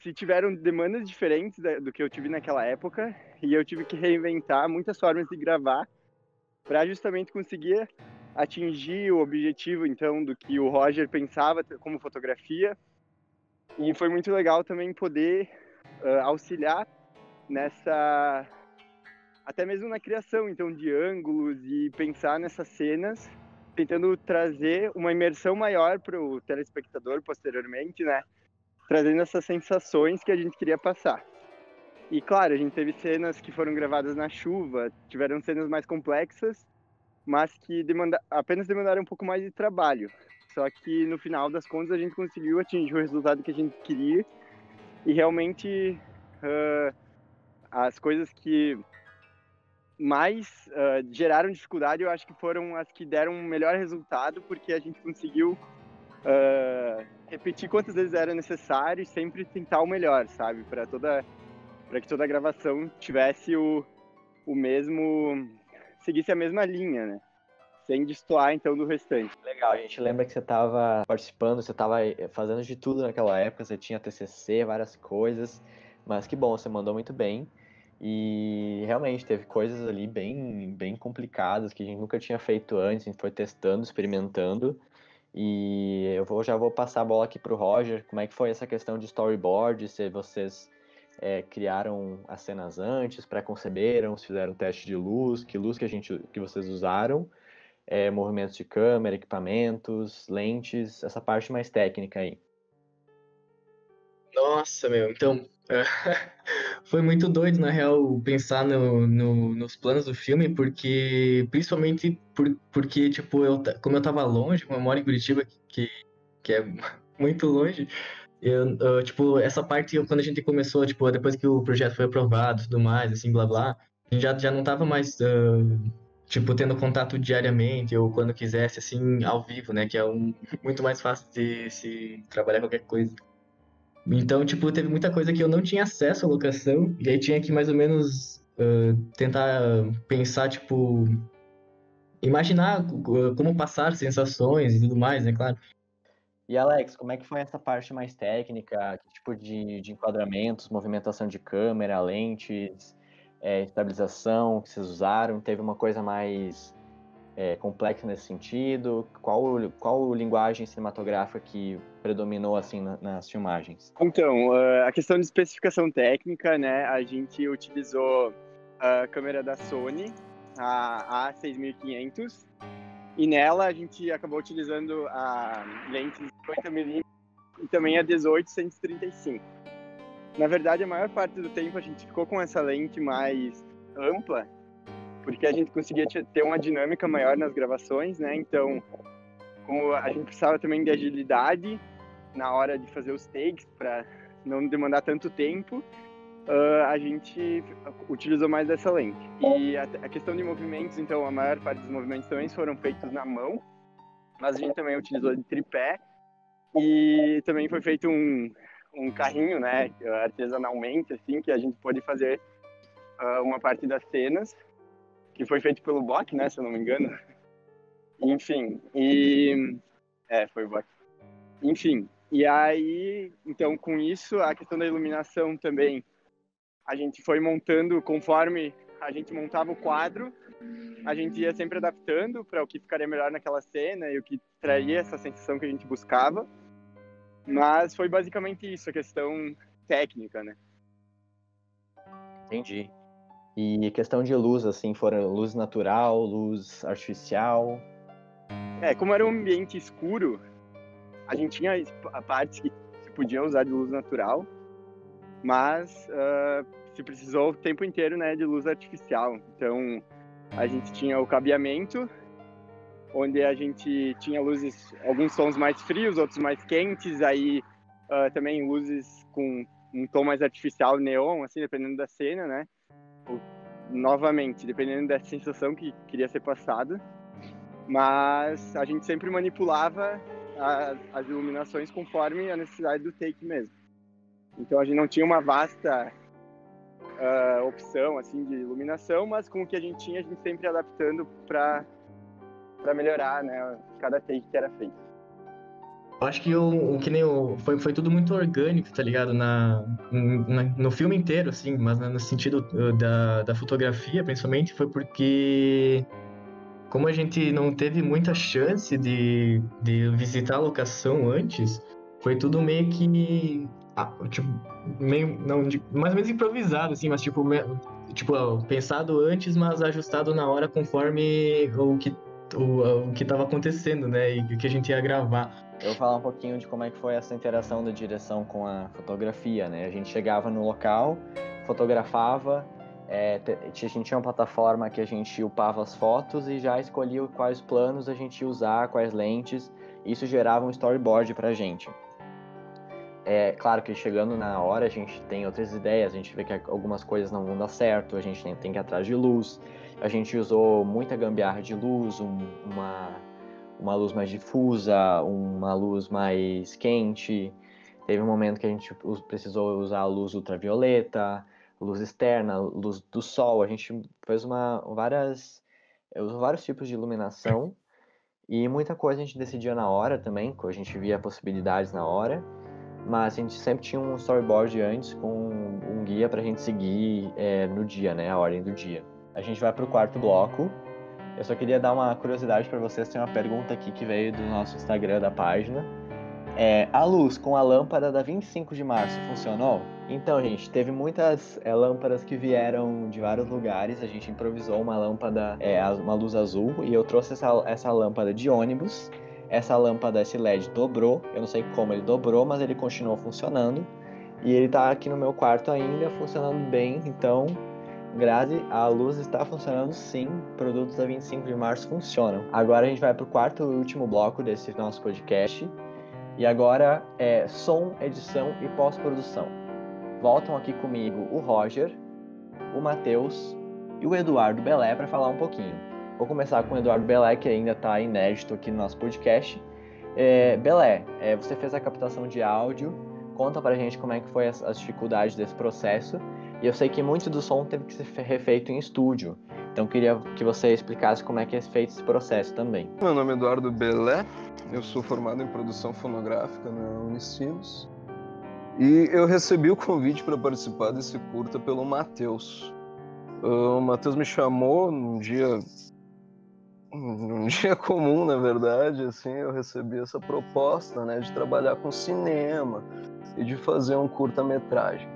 se tiveram demandas diferentes do que eu tive naquela época, e eu tive que reinventar muitas formas de gravar para justamente conseguir atingir o objetivo, então, do que o Roger pensava como fotografia. E foi muito legal também poder auxiliar nessa, até mesmo na criação, então, de ângulos e pensar nessas cenas, tentando trazer uma imersão maior para o telespectador posteriormente, né? Trazendo essas sensações que a gente queria passar. E, claro, a gente teve cenas que foram gravadas na chuva, tiveram cenas mais complexas, mas que apenas demandaram um pouco mais de trabalho. Só que, no final das contas, a gente conseguiu atingir o resultado que a gente queria e, realmente, as coisas que mais geraram dificuldade, eu acho que foram as que deram um melhor resultado, porque a gente conseguiu repetir quantas vezes era necessário e sempre tentar o melhor, sabe? Para que toda a gravação tivesse seguisse a mesma linha, né? sem destoar então do restante. Legal, a gente lembra que você estava participando, você estava fazendo de tudo naquela época, você tinha TCC, várias coisas, mas que bom, você mandou muito bem. E realmente teve coisas ali bem complicadas que a gente nunca tinha feito antes, a gente foi testando, experimentando. E já vou passar a bola aqui pro Roger. Como é que foi essa questão de storyboard? Se vocês criaram as cenas antes, pré-conceberam, se fizeram teste de luz que vocês usaram, movimentos de câmera, equipamentos, lentes, essa parte mais técnica aí. Nossa, meu, então, foi muito doido, na real, pensar nos planos do filme, principalmente porque, tipo, como eu tava longe, como eu moro em Curitiba, que é muito longe, tipo, essa parte, quando a gente começou, tipo, depois que o projeto foi aprovado e tudo mais, assim, blá, blá, a gente já não tava mais, tipo, tendo contato diariamente, ou quando quisesse, assim, ao vivo, né, que é muito mais fácil de se trabalhar qualquer coisa. Então, tipo, teve muita coisa que eu não tinha acesso à locação, e aí tinha que mais ou menos tentar pensar, tipo, imaginar como passar sensações e tudo mais, né, claro. E Alex, como é que foi essa parte mais técnica? Que tipo de enquadramentos, movimentação de câmera, lentes, estabilização que vocês usaram? Teve uma coisa mais complexa nesse sentido? Qual linguagem cinematográfica que predominou assim nas filmagens? Então, a questão de especificação técnica, né? A gente utilizou a câmera da Sony, a A6500, e nela a gente acabou utilizando a lente de 50mm e também a 18-135. Na verdade, a maior parte do tempo a gente ficou com essa lente mais ampla, porque a gente conseguia ter uma dinâmica maior nas gravações, né? Então, como a gente precisava também de agilidade na hora de fazer os takes, para não demandar tanto tempo, a gente utilizou mais dessa lente. E a questão de movimentos, então, a maior parte dos movimentos também foram feitos na mão, mas a gente também utilizou de tripé, e também foi feito um carrinho, né, artesanalmente, assim, que a gente pôde fazer uma parte das cenas, que foi feito pelo Bock, né, se eu não me engano. Enfim, foi o Bock. Enfim, e aí, então, com isso, a questão da iluminação também, a gente foi montando conforme a gente montava o quadro, a gente ia sempre adaptando para o que ficaria melhor naquela cena e o que traria essa sensação que a gente buscava. Mas foi basicamente isso, a questão técnica, né? Entendi. E questão de luz, assim, foram luz natural, luz artificial? Como era um ambiente escuro, a gente tinha partes que se podia usar de luz natural, mas se precisou o tempo inteiro, né, de luz artificial. Então, a gente tinha o cabeamento, onde a gente tinha luzes, alguns tons mais frios, outros mais quentes, aí também luzes com um tom mais artificial, neon, assim, dependendo da cena, né? Ou, novamente, dependendo da sensação que queria ser passada. Mas a gente sempre manipulava as iluminações conforme a necessidade do take mesmo. Então a gente não tinha uma vasta opção assim de iluminação, mas com o que a gente tinha, a gente sempre adaptando para melhorar, né, cada take que era feito. Eu acho que foi tudo muito orgânico, tá ligado? No filme inteiro, assim, mas no sentido da fotografia, principalmente, foi porque como a gente não teve muita chance de visitar a locação antes, foi tudo meio que tipo, mais ou menos improvisado, assim, mas tipo, pensado antes, mas ajustado na hora conforme o que estava acontecendo, né, e o que a gente ia gravar. Eu vou falar um pouquinho de como é que foi essa interação da direção com a fotografia, né? A gente chegava no local, fotografava, a gente tinha uma plataforma que a gente upava as fotos e já escolhia quais planos a gente ia usar, quais lentes. Isso gerava um storyboard pra gente. Claro que chegando na hora a gente tem outras ideias, a gente vê que algumas coisas não vão dar certo, a gente tem que ir atrás de luz. A gente usou muita gambiarra de luz, uma luz mais difusa, uma luz mais quente. Teve um momento que a gente precisou usar a luz ultravioleta, luz externa, luz do sol. A gente fez várias eu uso vários tipos de iluminação e muita coisa a gente decidia na hora também, a gente via possibilidades na hora, mas a gente sempre tinha um storyboard antes com um guia pra gente seguir no dia, né, a ordem do dia. A gente vai pro quarto bloco. Eu só queria dar uma curiosidade pra vocês, tem uma pergunta aqui que veio do nosso Instagram da página. A luz com a lâmpada da 25 de março funcionou? Então, gente, teve muitas lâmpadas que vieram de vários lugares. A gente improvisou uma lâmpada, uma luz azul, e eu trouxe essa lâmpada de ônibus. Essa lâmpada, esse LED dobrou. Eu não sei como ele dobrou, mas ele continuou funcionando. E ele tá aqui no meu quarto ainda, funcionando bem. Então, Grazi, a luz está funcionando sim. Produtos da 25 de março funcionam. Agora a gente vai pro quarto e último bloco desse nosso podcast. E agora é som, edição e pós-produção. Voltam aqui comigo o Roger, o Matheus e o Eduardo Belé para falar um pouquinho. Vou começar com o Eduardo Belé, que ainda está inédito aqui no nosso podcast. Belé, você fez a captação de áudio. Conta pra gente como é que foi as dificuldades desse processo. E eu sei que muito do som teve que ser refeito em estúdio. Então queria que você explicasse como é que é feito esse processo também. Meu nome é Eduardo Belé. Eu sou formado em produção fonográfica na Unicinos e eu recebi o convite para participar desse curta pelo Matheus. O Matheus me chamou num dia comum, na verdade, assim, eu recebi essa proposta, né, de trabalhar com cinema e de fazer um curta-metragem.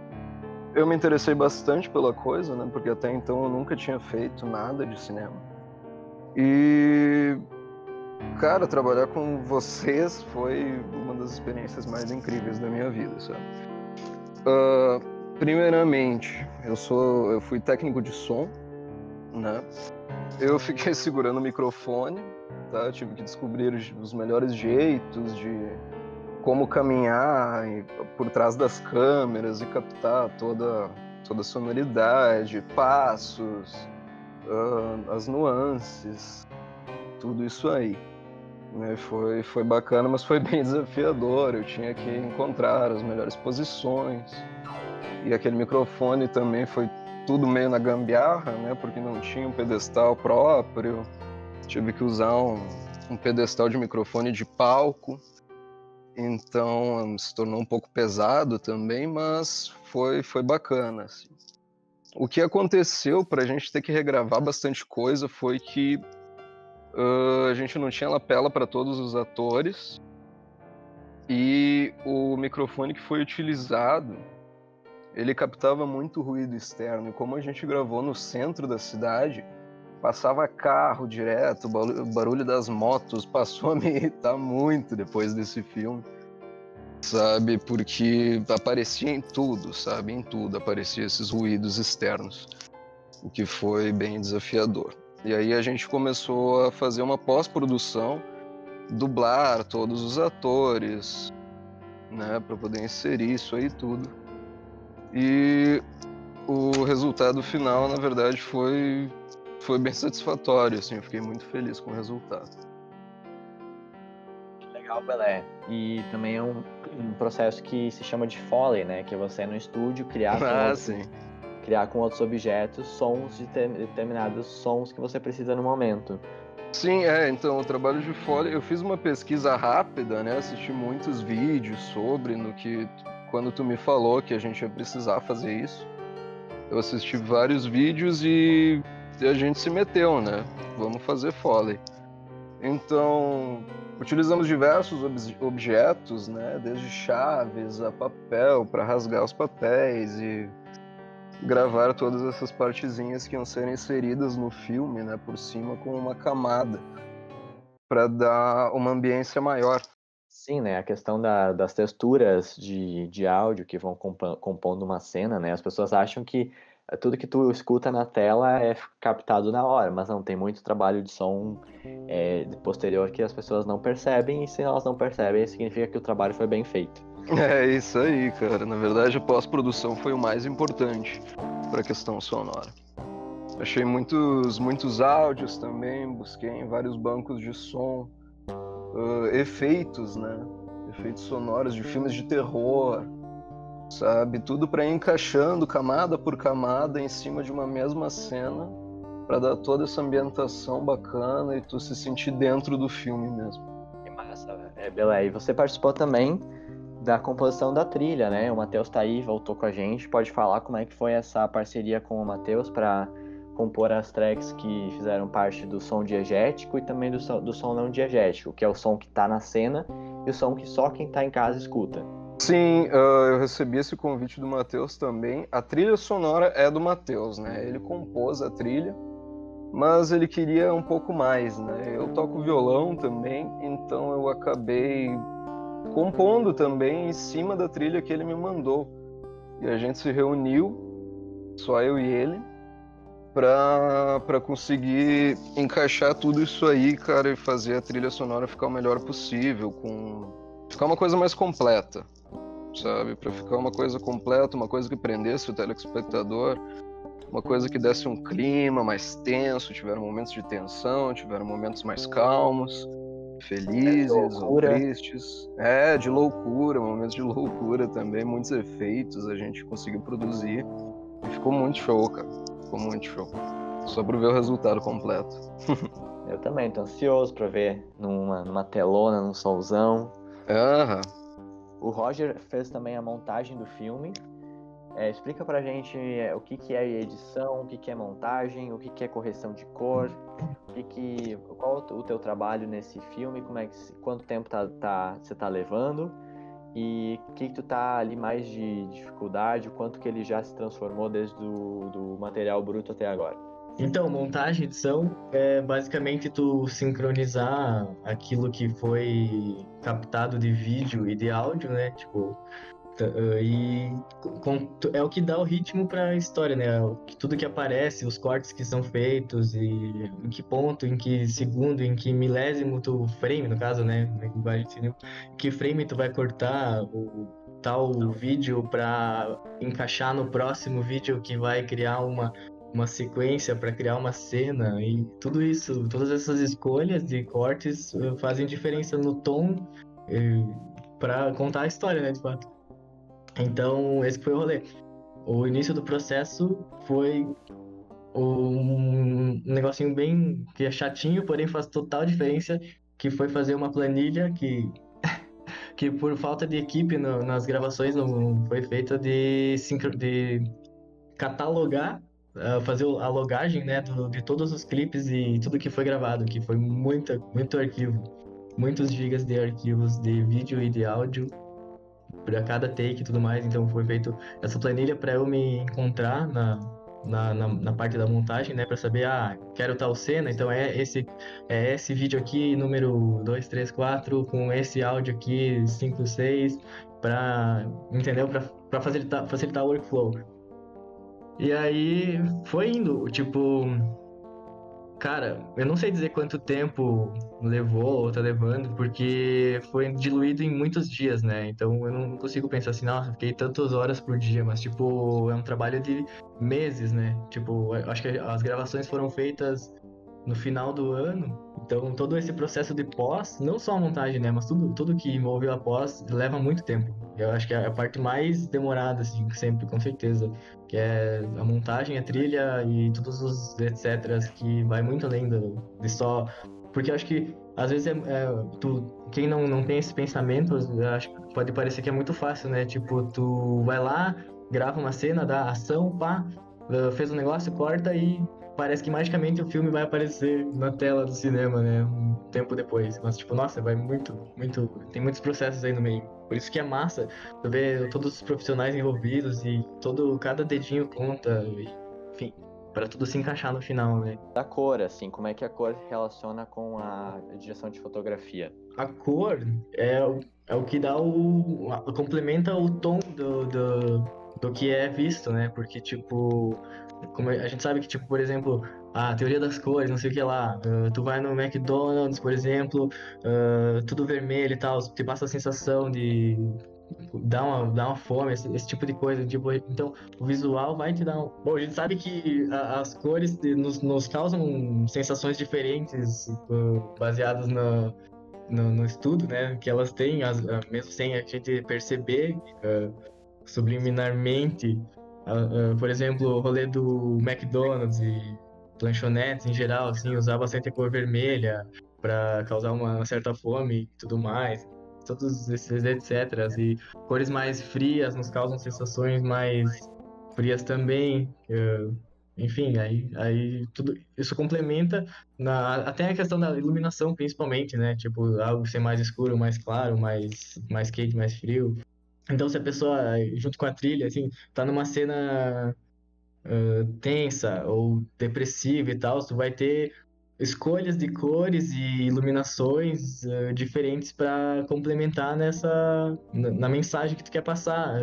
Eu me interessei bastante pela coisa, né, porque até então eu nunca tinha feito nada de cinema. E cara, trabalhar com vocês foi uma das experiências mais incríveis da minha vida, sabe? Primeiramente, eu fui técnico de som, né? Eu fiquei segurando o microfone, tá? Eu tive que descobrir os melhores jeitos de como caminhar por trás das câmeras e captar toda a sonoridade, passos, as nuances, tudo isso aí. Foi bacana, mas foi bem desafiador. Eu tinha que encontrar as melhores posições. E aquele microfone também foi tudo meio na gambiarra, né? Porque não tinha um pedestal próprio. Tive que usar um pedestal de microfone de palco. Então se tornou um pouco pesado também, mas foi bacana, assim. O que aconteceu para a gente ter que regravar bastante coisa foi que a gente não tinha lapela para todos os atores e o microfone que foi utilizado, ele captava muito ruído externo. E como a gente gravou no centro da cidade, passava carro direto, o barulho das motos passou a me irritar muito depois desse filme, sabe? Porque aparecia em tudo, sabe? Em tudo aparecia esses ruídos externos, o que foi bem desafiador. E aí a gente começou a fazer uma pós-produção, dublar todos os atores, né, para poder inserir isso aí tudo. E o resultado final, na verdade, foi bem satisfatório, assim, eu fiquei muito feliz com o resultado. Legal, Belé. E também é um processo que se chama de Foley, né, que é você no estúdio criar com outros objetos sons de determinados sons que você precisa no momento. Sim, então o trabalho de Foley, eu fiz uma pesquisa rápida, né, assisti muitos vídeos sobre, quando tu me falou que a gente ia precisar fazer isso, eu assisti vários vídeos e a gente se meteu, né, vamos fazer Foley. Então, utilizamos diversos objetos, né, desde chaves a papel para rasgar os papéis e gravar todas essas partezinhas que iam ser inseridas no filme, né, por cima com uma camada para dar uma ambiência maior. Sim, né, a questão das texturas de áudio que vão compondo uma cena, né, as pessoas acham que tudo que tu escuta na tela é captado na hora, mas não, tem muito trabalho de som posterior que as pessoas não percebem, e se elas não percebem, significa que o trabalho foi bem feito. É isso aí, cara. Na verdade, a pós-produção foi o mais importante para a questão sonora. Achei muitos áudios também, busquei em vários bancos de som, efeitos, né? Efeitos sonoros de filmes de terror, sabe? Tudo para ir encaixando camada por camada em cima de uma mesma cena pra dar toda essa ambientação bacana e tu se sentir dentro do filme mesmo. Que massa, velho. Belé, e você participou também da composição da trilha, né? O Matheus tá aí, voltou com a gente. Pode falar como é que foi essa parceria com o Matheus para compor as tracks que fizeram parte do som diegético e também do som não diegético, que é o som que tá na cena e o som que só quem tá em casa escuta. Sim, eu recebi esse convite do Matheus também. A trilha sonora é do Matheus, né? Ele compôs a trilha, mas ele queria um pouco mais, né? Eu toco violão também, então eu acabei compondo também em cima da trilha que ele me mandou. E a gente se reuniu, só eu e ele, pra conseguir encaixar tudo isso aí, cara, e fazer a trilha sonora ficar o melhor possível, ficar uma coisa mais completa, sabe? Pra ficar uma coisa completa, uma coisa que prendesse o telespectador, uma coisa que desse um clima mais tenso, tiveram momentos de tensão, tiveram momentos mais calmos, felizes ou tristes. De loucura, momentos de loucura também, muitos efeitos a gente conseguiu produzir. E ficou muito show, cara. Ficou muito show. Só pra ver o resultado completo. Eu também tô ansioso pra ver numa telona, num solzão. O Roger fez também a montagem do filme. Explica pra gente o que é edição, o que é montagem, o que é correção de cor, qual o teu trabalho nesse filme, quanto tempo você tá levando e o que tu tá ali mais de dificuldade, o quanto que ele já se transformou desde do material bruto até agora. Então, montagem, edição é basicamente tu sincronizar aquilo que foi captado de vídeo e de áudio, né? Tipo, é o que dá o ritmo para a história, né? Tudo que aparece, os cortes que são feitos e em que ponto, em que segundo, em que milésimo tu frame, no caso, né? Em que frame tu vai cortar o tal vídeo para encaixar no próximo vídeo que vai criar uma sequência para criar uma cena, e tudo isso, todas essas escolhas de cortes fazem diferença no tom para contar a história, né, de fato. Então, esse foi o rolê. O início do processo foi um negocinho bem que é chatinho, porém faz total diferença, que foi fazer uma planilha que por falta de equipe nas gravações não foi feita de catalogar, fazer a logagem, né, de todos os clipes e tudo que foi gravado, que foi muito arquivo, muitos gigas de arquivos de vídeo e de áudio para cada take e tudo mais. Então foi feito essa planilha para eu me encontrar na parte da montagem, né, para saber, quero tal cena, então é esse vídeo aqui, número 2, 3, 4, com esse áudio aqui, 5, 6, entendeu? Para facilitar o workflow. E aí foi indo, tipo, cara, eu não sei dizer quanto tempo levou ou tá levando, porque foi diluído em muitos dias, né? Então eu não consigo pensar assim, nossa, fiquei tantas horas por dia, mas tipo, é um trabalho de meses, né? Tipo, eu acho que as gravações foram feitas no final do ano, então todo esse processo de pós, não só a montagem, né? Mas tudo que envolve a pós leva muito tempo. Eu acho que é a parte mais demorada, assim, sempre, com certeza, que é a montagem, a trilha e todos os etc. que vai muito além de só... Porque eu acho que, às vezes, quem não tem esse pensamento, eu acho que pode parecer que é muito fácil, né? Tipo, tu vai lá, grava uma cena, dá ação, pá, fez um negócio, corta e parece que magicamente o filme vai aparecer na tela do cinema, né? Um tempo depois. Mas, tipo, nossa, vai muito... Tem muitos processos aí no meio. Por isso que é massa tu ver todos os profissionais envolvidos e cada dedinho conta, enfim, para tudo se encaixar no final, né? Da cor, assim, como é que a cor se relaciona com a direção de fotografia? A cor é o que dá complementa o tom do que é visto, né? Porque, tipo, como a gente sabe que, tipo, por exemplo, a teoria das cores, não sei o que lá, tu vai no McDonald's, por exemplo, tudo vermelho e tal, te passa a sensação de dar uma fome, esse tipo de coisa. Tipo, então, o visual vai te dar Bom, a gente sabe que as cores nos causam sensações diferentes, baseadas no estudo, né, que elas têm, mesmo sem a gente perceber subliminarmente. Por exemplo, o rolê do McDonald's lanchonetes em geral, assim, usar bastante a cor vermelha para causar uma certa fome e tudo mais. Todos esses etc. E cores mais frias nos causam sensações mais frias também. Enfim, aí tudo isso complementa até a questão da iluminação, principalmente, né? Tipo, algo ser mais escuro, mais claro, mais quente, mais frio. Então, se a pessoa, junto com a trilha, assim, tá numa cena tensa ou depressiva e tal, tu vai ter escolhas de cores e iluminações diferentes para complementar na mensagem que tu quer passar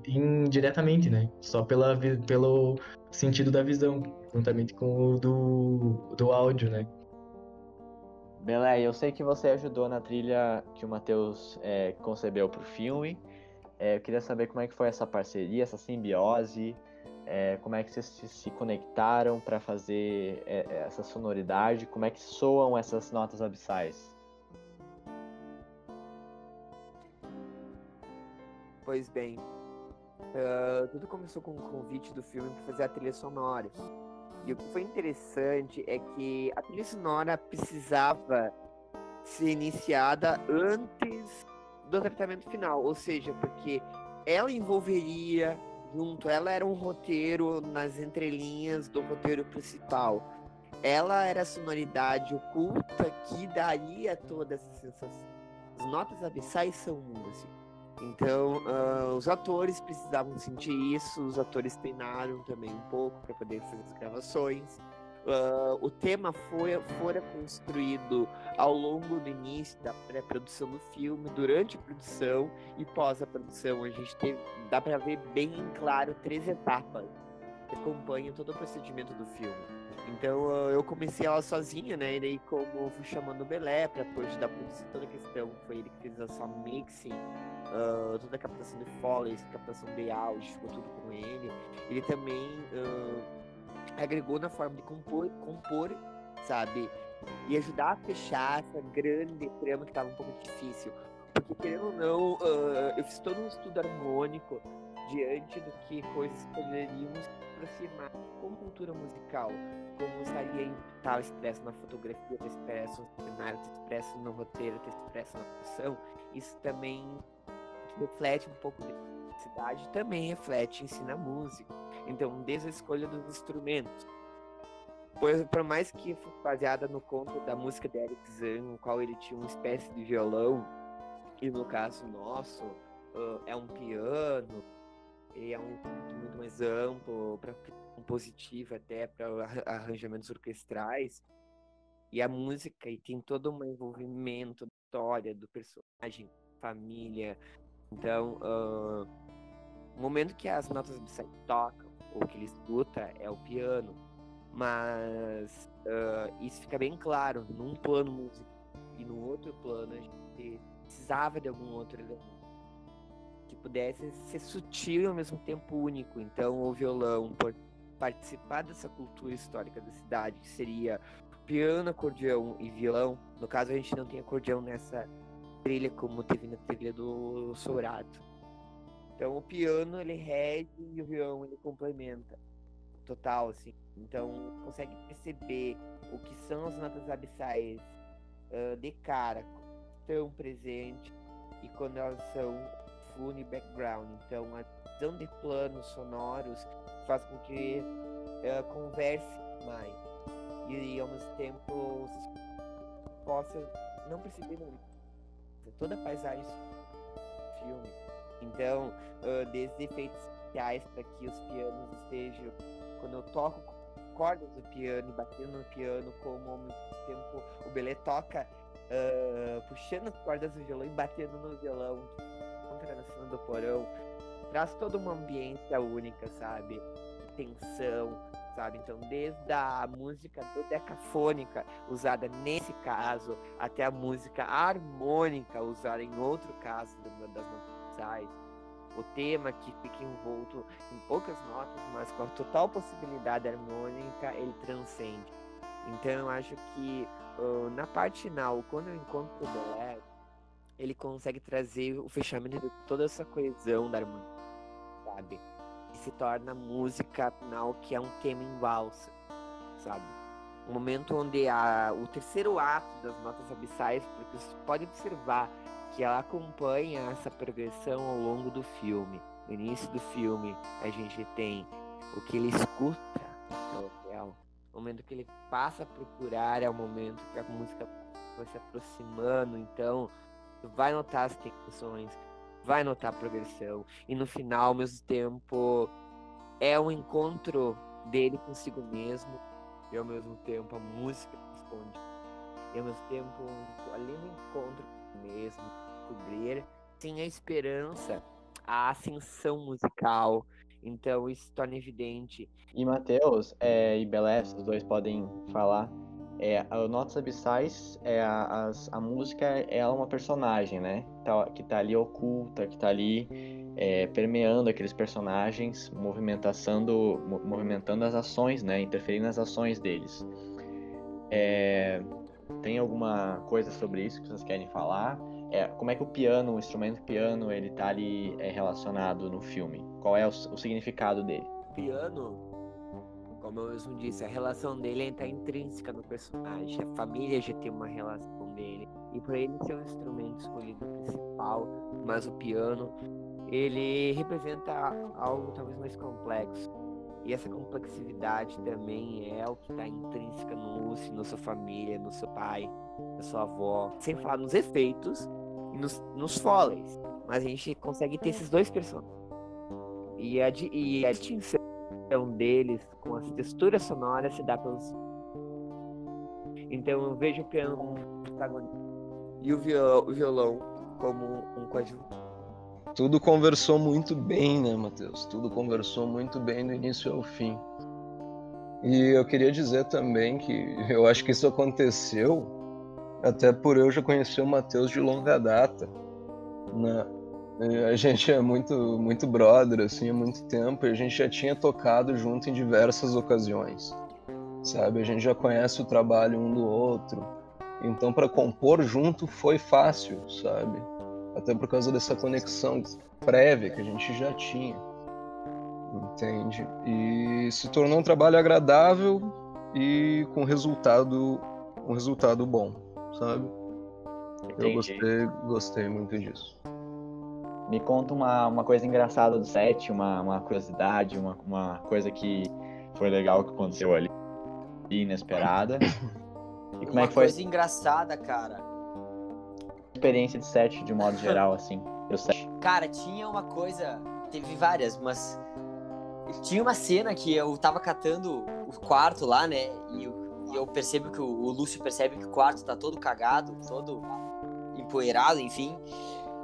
indiretamente, né? Só pelo sentido da visão, juntamente com o do áudio, né? Belé, eu sei que você ajudou na trilha que o Matheus concebeu pro filme. Eu queria saber como é que foi essa parceria, essa simbiose, como é que vocês se conectaram para fazer essa sonoridade, como é que soam essas notas abissais? Pois bem, tudo começou com o convite do filme para fazer a trilha sonora. E o que foi interessante é que a trilha sonora precisava ser iniciada antes do tratamento final, ou seja, porque ela envolveria junto, ela era um roteiro nas entrelinhas do roteiro principal. Ela era a sonoridade oculta que daria toda essa sensação. As notas abissais são música. Então, os atores precisavam sentir isso, os atores treinaram também um pouco para poder fazer as gravações. O tema fora construído ao longo do início da pré-produção do filme, durante a produção e pós a produção. A gente dá para ver bem claro 3 etapas que acompanham todo o procedimento do filme. Então eu comecei ela sozinha, né? E daí, como eu fui chamando o Belé para ajudar a produzir toda a questão, foi ele que fez a só mixing, toda a captação de foley, captação de áudio, ficou tudo com ele. Ele também agregou na forma de compor, sabe? E ajudar a fechar essa grande trama que estava um pouco difícil. Porque, querendo ou não, eu fiz todo um estudo harmônico diante do que coisas poderiam se aproximar com cultura musical. Como estava expresso na fotografia, está expresso no cenário, está expresso no roteiro, está expresso na produção. Isso também reflete um pouco da cidade, também reflete em si na música. Então, desde a escolha dos instrumentos, por mais que fosse baseada no conto da música de Eric Zahn, no qual ele tinha uma espécie de violão, e no caso nosso é um piano, e é um muito mais amplo, para compositivo até para arranjamentos orquestrais, e a música e tem todo um envolvimento da história do personagem, família. Então, o momento que as notas abissais tocam, ou que ele escuta, é o piano, mas isso fica bem claro num plano musical, e no outro plano a gente precisava de algum outro elemento que pudesse ser sutil e ao mesmo tempo único. Então o violão, por participar dessa cultura histórica da cidade, que seria piano, acordeão e violão. No caso, a gente não tem acordeão nessa trilha como teve na trilha do Sorato. Então o piano ele rege e o violão ele complementa total, assim. Então consegue perceber o que são as notas abissais de cara, tão presente, e quando elas são full background. Então a visão de planos sonoros faz com que converse mais e ao mesmo tempo você possa não perceber toda a paisagem do filme. Então, desde efeitos especiais para que os pianos estejam, quando eu toco cordas do piano e batendo no piano, como ao mesmo tempo o Belé toca puxando as cordas do violão e batendo no violão, contração do porão, traz toda uma ambiência única, sabe? Tensão, sabe? Então, desde a música dodecafônica usada nesse caso, até a música harmônica usada em outro caso das notas, o tema que fica envolto em poucas notas, mas com a total possibilidade harmônica, ele transcende. Então, eu acho que na parte final, quando eu encontro o Belé, ele consegue trazer o fechamento de toda essa coesão da harmonia, sabe? E se torna a música final, que é um tema em valsa, sabe? um momento onde o terceiro ato das notas abissais, porque você pode observar que ela acompanha essa progressão ao longo do filme. No início do filme, a gente tem o que ele escuta no hotel. O momento que ele passa a procurar é o momento que a música vai se aproximando. Então, tu vai notar as tensões, vai notar a progressão. E no final, ao mesmo tempo, é um encontro dele consigo mesmo. E ao mesmo tempo, a música responde. E ao mesmo tempo, além do encontro mesmo, descobrir, tem a esperança, a ascensão musical. Então isso torna evidente. E Matheus e Belé, os dois podem falar. Notas Abissais, a música é uma personagem, né? Que tá ali oculta, que tá ali permeando aqueles personagens, movimentando as ações, né? Interferindo nas ações deles. Tem alguma coisa sobre isso que vocês querem falar? Como é que o instrumento piano, ele tá ali relacionado no filme? Qual é o significado dele? O piano, como eu mesmo disse, a relação dele está intrínseca no personagem. A família já tem uma relação dele. E por ele ser o instrumento escolhido principal, mas o piano, ele representa algo talvez mais complexo. E essa complexidade também é o que está intrínseca no Lúcio, na sua família, no seu pai, na sua avó. Sem falar nos efeitos e nos foleys. Mas a gente consegue ter esses dois personagens. E a distinção deles com as texturas sonoras se dá pelos... Então eu vejo o piano como um protagonista e o violão como um coadjuvante. Tudo conversou muito bem, né, Matheus? Tudo conversou muito bem do início ao fim. E eu queria dizer também que eu acho que isso aconteceu até por eu já conhecer o Matheus de longa data, né? A gente é muito brother, assim, há muito tempo, e a gente já tinha tocado junto em diversas ocasiões, sabe? A gente já conhece o trabalho um do outro, então para compor junto foi fácil, sabe? Até por causa dessa conexão prévia que a gente já tinha, entende? E se tornou um trabalho agradável e com um resultado bom, sabe? Entendi. Eu gostei muito disso. Me conta uma coisa engraçada do set, uma curiosidade, uma coisa que foi legal que aconteceu ali, inesperada. E como é que foi coisa engraçada, cara. a experiência de set de modo geral, assim, pro set? Cara, tinha uma coisa, teve várias, mas tinha uma cena que eu tava catando o quarto lá, né, e eu percebo que o Lúcio percebe que o quarto tá todo cagado, todo empoeirado, enfim,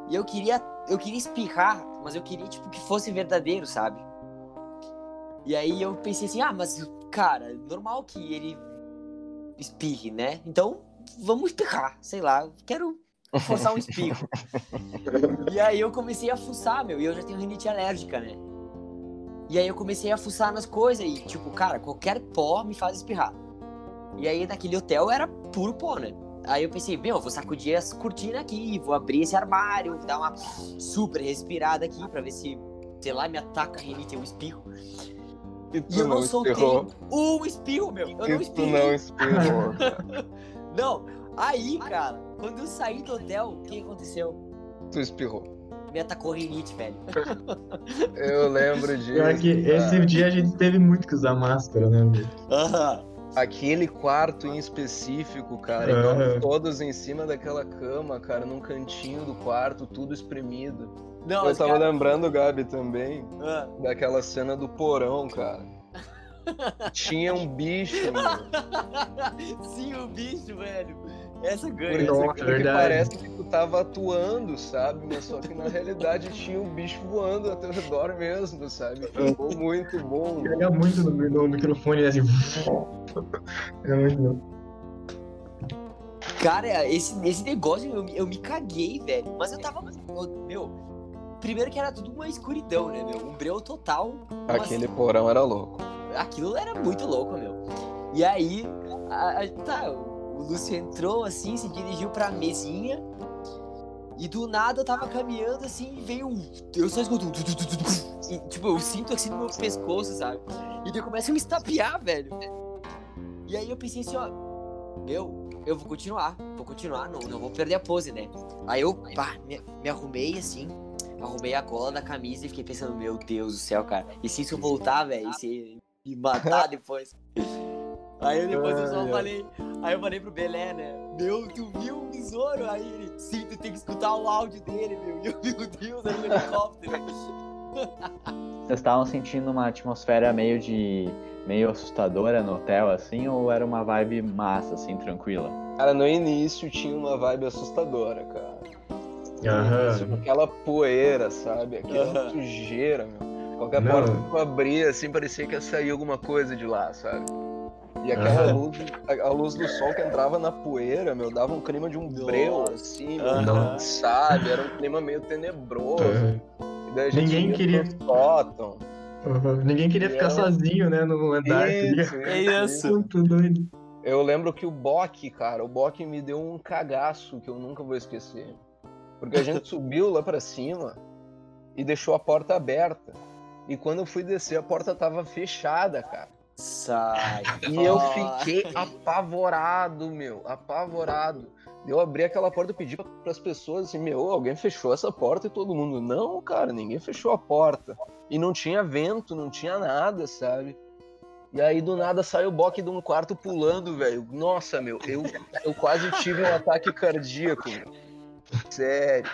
e eu queria espirrar, mas eu queria, tipo, que fosse verdadeiro, sabe? E aí eu pensei assim, mas, cara, normal que ele espirre, né? Então, vamos espirrar, sei lá, quero forçar um espirro. E aí eu comecei a fuçar, e eu já tenho rinite alérgica, né? E aí eu comecei a fuçar nas coisas e, tipo, cara, qualquer pó me faz espirrar. E aí naquele hotel era puro pó, né? Aí eu pensei, eu vou sacudir as cortinas aqui, vou abrir esse armário, dar uma super respirada aqui pra ver se, sei lá, me ataca a rinite ou um espirro. E eu não soltei um espirro, meu. Eu não espirrei. Tu não espirrou. Não, aí, cara, quando eu saí do hotel, o que aconteceu? Tu espirrou. Me atacou rinite, velho. Eu lembro disso. Pior que esse dia a gente teve muito que usar máscara, né, meu? Aquele quarto em específico, cara, então todos em cima daquela cama, cara, num cantinho do quarto, tudo espremido. Não, eu tava lembrando, Gabi, também, daquela cena do porão, cara. Tinha um bicho, mano. Sim, o bicho, velho. Essa ganha. Porque parece que tu tava atuando, sabe? Mas só que na realidade tinha um bicho voando ao teu redor mesmo, sabe? Ficou muito bom. Pega muito no microfone, assim. É muito bom. Cara, esse negócio eu me caguei, velho. Mas eu tava. Primeiro que era tudo uma escuridão, né, meu? Um breu total. Aquele porão era louco. Aquilo era muito louco, meu. E aí, o Lúcio entrou assim, se dirigiu pra mesinha. E do nada eu tava caminhando assim e veio eu só escuto e, tipo, eu sinto assim no meu pescoço, sabe? E daí começa a me estapear, velho. E aí eu pensei assim, ó, eu vou continuar, não vou perder a pose, né? Aí eu, me arrumei assim, arrumei a gola da camisa e fiquei pensando, meu Deus do céu, cara, e se isso voltar, velho, e se me matar depois? Aí depois eu só falei, aí eu falei pro Belé, né, meu, tu viu o besouro? Aí ele, sim, tu tem que escutar o áudio dele, meu, e eu, meu Deus, era um helicóptero. Vocês estavam sentindo uma atmosfera meio assustadora no hotel, assim, ou era uma vibe massa, assim, tranquila? Cara, no início tinha uma vibe assustadora, cara. Aham. Aquela poeira, sabe? Aquela sujeira, meu. Qualquer porta que eu abria, assim, parecia que ia sair alguma coisa de lá, sabe? E aquela luz, a luz do sol que entrava na poeira, meu, dava um clima de um breu, assim, meu, sabe? Era um clima meio tenebroso. E daí a gente Ninguém queria. Sótão. Ninguém queria ficar sozinho, né, no andar. Isso. Muito doido. Eu lembro que o Bock me deu um cagaço que eu nunca vou esquecer. Porque a gente subiu lá pra cima e deixou a porta aberta. E quando eu fui descer, a porta tava fechada, cara. Sai. E eu fiquei apavorado, meu. Apavorado. Eu abri aquela porta e pedi pras pessoas assim, meu, alguém fechou essa porta? E todo mundo, não, cara, ninguém fechou a porta. E não tinha vento, não tinha nada, sabe? E aí do nada saiu o Bock de um quarto pulando, velho. Nossa, meu, eu quase tive um ataque cardíaco, meu. Sério.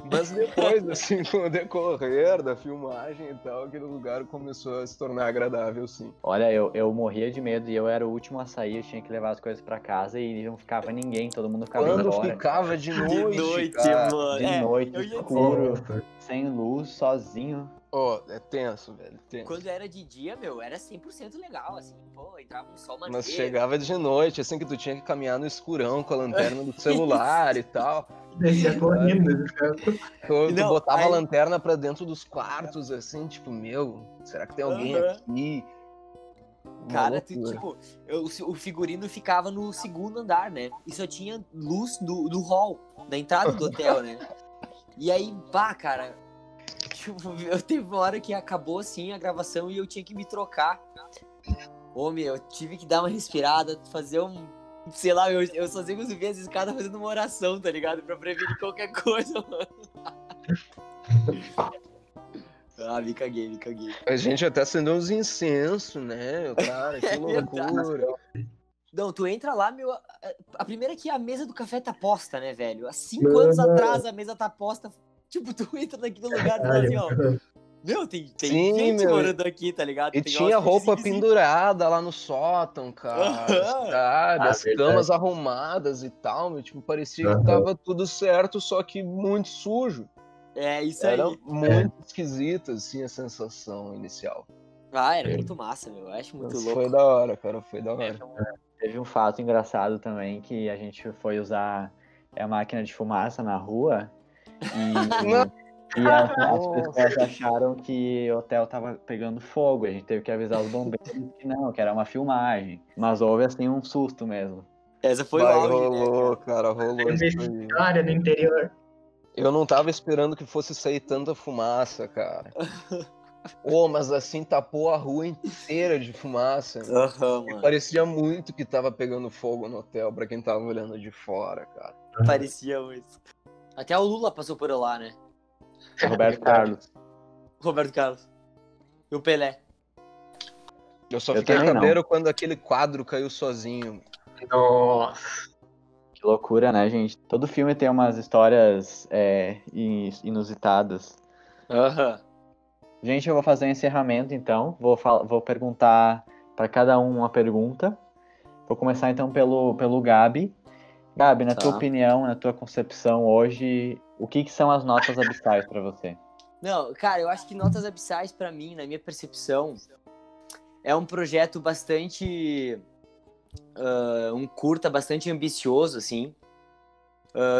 Mas depois, assim, com o decorrer da filmagem e tal, aquele lugar começou a se tornar agradável, sim. Olha, eu morria de medo e eu era o último a sair, eu tinha que levar as coisas pra casa e não ficava ninguém, todo mundo ficava Quando embora. ficava de noite, mano. De noite, escuro, sem luz, sozinho. É tenso, velho, tenso. Quando era de dia, meu, era 100% legal, assim, pô, entrava um sol maneiro. Mas chegava de noite, assim, que tu tinha que caminhar no escurão com a lanterna do celular e tal. Descia correndo. Tu botava a lanterna pra dentro dos quartos, assim, tipo, meu, será que tem alguém aqui? Cara, o figurino ficava no segundo andar, né? E só tinha luz do hall, da entrada do hotel, né? E aí, cara, eu teve uma hora que acabou, assim, a gravação e eu tinha que me trocar. Meu, eu tive que dar uma respirada, fazer sei lá, eu sozinho consegui as escadas fazendo uma oração, tá ligado? Pra prevenir qualquer coisa, mano. Me caguei. A gente até acendeu uns incensos, né? Cara, que loucura. Não, tu entra lá, meu. A primeira é que a mesa do café tá posta, né, velho? Há 5 anos atrás a mesa tá posta. Tipo, tu entra naquele lugar e fala assim, ó. Meu, tem gente morando aqui, tá ligado? E tem tinha roupa pendurada lá no sótão, cara, sabe? As camas arrumadas e tal, meu, tipo, parecia que tava tudo certo, só que muito sujo. Isso Era aí. muito esquisita, assim, a sensação inicial. Era muito massa, meu, eu acho muito louco. Foi da hora, cara, foi da hora. Teve um fato engraçado também, que a gente foi usar a máquina de fumaça na rua e as pessoas acharam que o hotel tava pegando fogo. A gente teve que avisar os bombeiros que não, que era uma filmagem. Mas houve, assim, um susto mesmo. Essa foi o auge, rolou, né, cara, rolou isso aí. História do interior. Eu não tava esperando que fosse sair tanta fumaça, cara. Mas assim, tapou a rua inteira de fumaça. Mano. Parecia muito que tava pegando fogo no hotel, pra quem tava olhando de fora, cara. Parecia muito. Até o Lula passou por lá, né? Roberto Carlos. E o Pelé. Eu só fiquei cabreiro quando aquele quadro caiu sozinho. Nossa. Que loucura, né, gente? Todo filme tem umas histórias inusitadas. Gente, eu vou fazer um encerramento, então. Vou perguntar para cada um uma pergunta. Vou começar, então, pelo Gabi. Gabi, na tua opinião, na tua concepção hoje, o que são as notas abissais para você? Não, cara, eu acho que Notas Abissais, pra mim, na minha percepção, é um projeto bastante... um curta bastante ambicioso, assim,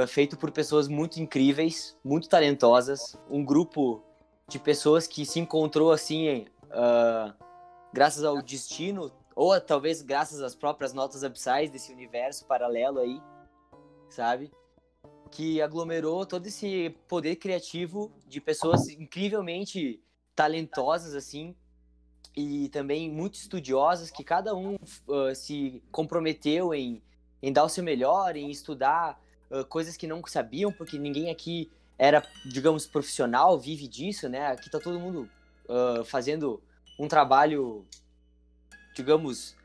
feito por pessoas muito incríveis, muito talentosas, um grupo de pessoas que se encontrou, assim, graças ao destino, ou talvez graças às próprias notas abissais desse universo paralelo aí, sabe? Que aglomerou todo esse poder criativo de pessoas incrivelmente talentosas, assim, e também muito estudiosas, que cada um se comprometeu em dar o seu melhor, em estudar coisas que não sabiam, porque ninguém aqui era, digamos, profissional, vive disso, né? Aqui tá todo mundo fazendo um trabalho, digamos,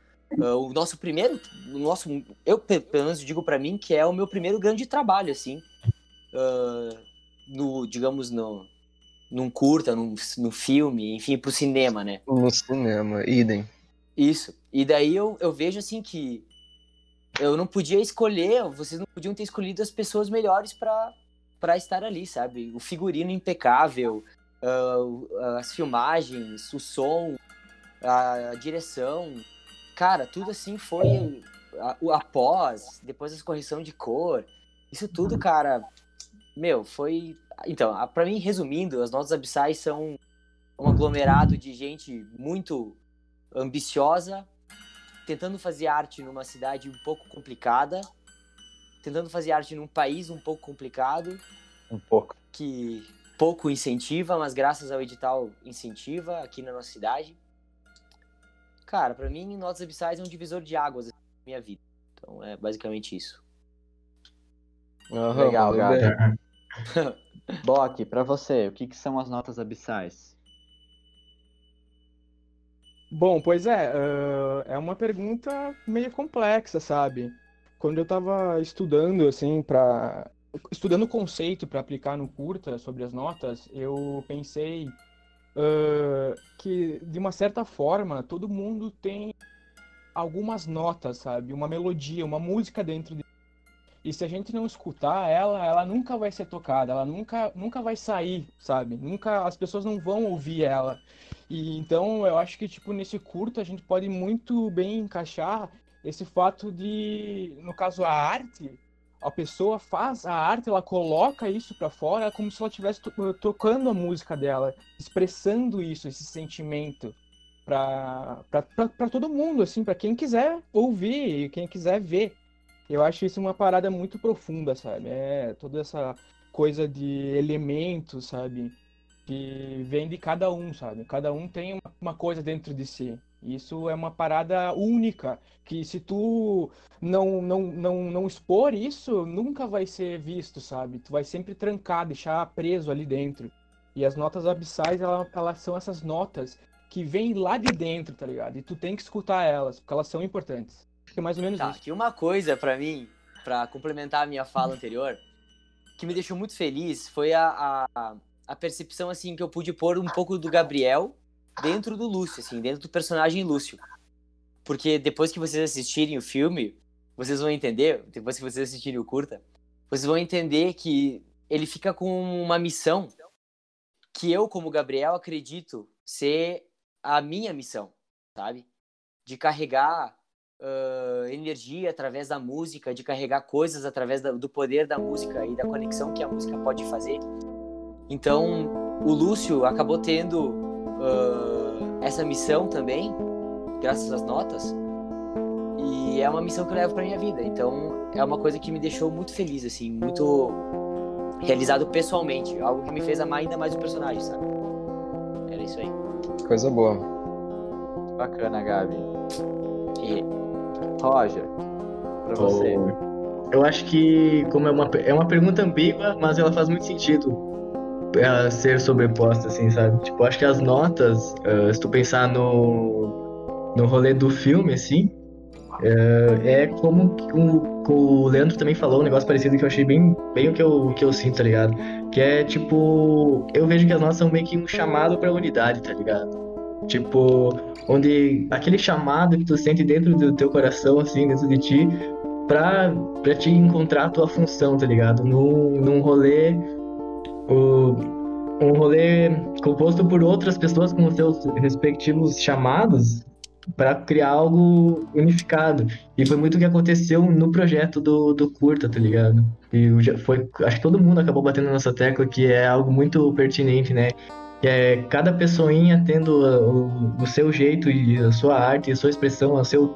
eu pelo menos digo para mim que é o meu primeiro grande trabalho, assim, num curta, num filme, enfim, pro cinema, né? No cinema, idem. Isso. E daí eu vejo, assim, que eu não podia escolher, vocês não podiam ter escolhido as pessoas melhores para estar ali, sabe? O figurino impecável, as filmagens, o som, a direção, cara, tudo assim foi a pós, depois a correção de cor, isso tudo, cara, foi... Então, pra mim, resumindo, as Notas Abissais são um aglomerado de gente muito ambiciosa, tentando fazer arte numa cidade um pouco complicada, tentando fazer arte num país um pouco complicado, que pouco incentiva, mas graças ao edital incentiva aqui na nossa cidade. Cara, pra mim, Notas Abissais é um divisor de águas na minha vida. Então, é basicamente isso. Legal, Gabi. Doc, pra você, o que são as Notas Abissais? Bom, pois é uma pergunta meio complexa, sabe? Quando eu tava estudando, assim, estudando o conceito para aplicar no curta sobre as notas, eu pensei que, de uma certa forma, todo mundo tem algumas notas, sabe? Uma melodia, uma música dentro de... E se a gente não escutar ela nunca vai ser tocada, ela nunca vai sair, sabe? As pessoas não vão ouvir ela. E então eu acho que, tipo, nesse curto a gente pode muito bem encaixar esse fato de, no caso, a arte, a pessoa faz a arte, ela coloca isso pra fora como se ela estivesse tocando a música dela, expressando isso, esse sentimento pra todo mundo, assim, pra quem quiser ouvir e quem quiser ver. Eu acho isso uma parada muito profunda, sabe? Toda essa coisa de elementos, sabe? Que vem de cada um, sabe? Cada um tem uma coisa dentro de si. Isso é uma parada única, que se tu não expor isso, nunca vai ser visto, sabe? Tu vai sempre trancar, deixar preso ali dentro. E as notas abissais, elas são essas notas que vêm lá de dentro, tá ligado? E tu tem que escutar elas, porque elas são importantes. É mais ou menos isso. Aqui uma coisa pra mim, pra complementar a minha fala anterior, que me deixou muito feliz foi a percepção, assim, que eu pude pôr um pouco do Gabriel dentro do Lúcio, assim, dentro do personagem Lúcio. Porque depois que vocês assistirem o filme, vocês vão entender, depois que vocês assistirem o curta, vocês vão entender que ele fica com uma missão que eu, como Gabriel, acredito ser a minha missão, sabe? De carregar energia através da música, de carregar coisas através do poder da música e da conexão que a música pode fazer. Então, o Lúcio acabou tendo essa missão também, graças às notas, e é uma missão que eu levo pra minha vida. Então, é uma coisa que me deixou muito feliz, assim, muito realizado pessoalmente, algo que me fez amar ainda mais o personagem, sabe? Era isso aí. Coisa boa. Bacana, Gabi. Roger, pra você. Eu acho que, como é uma pergunta ambígua, mas ela faz muito sentido ser sobreposta, assim, sabe? Tipo, acho que as notas, se tu pensar no rolê do filme, assim, é como o Leandro também falou, um negócio parecido que eu achei bem o que eu sinto, tá ligado? Que é, tipo, eu vejo que as notas são meio que um chamado pra unidade, tá ligado? Tipo, onde aquele chamado que tu sente dentro do teu coração, assim, dentro de ti, pra te encontrar a tua função, tá ligado? Num rolê, um rolê composto por outras pessoas com os seus respectivos chamados pra criar algo unificado. E foi muito o que aconteceu no projeto do curta, tá ligado? E acho que todo mundo acabou batendo nessa tecla, que é algo muito pertinente, né? Que é cada pessoinha tendo o seu jeito e a sua arte, a sua expressão, o seu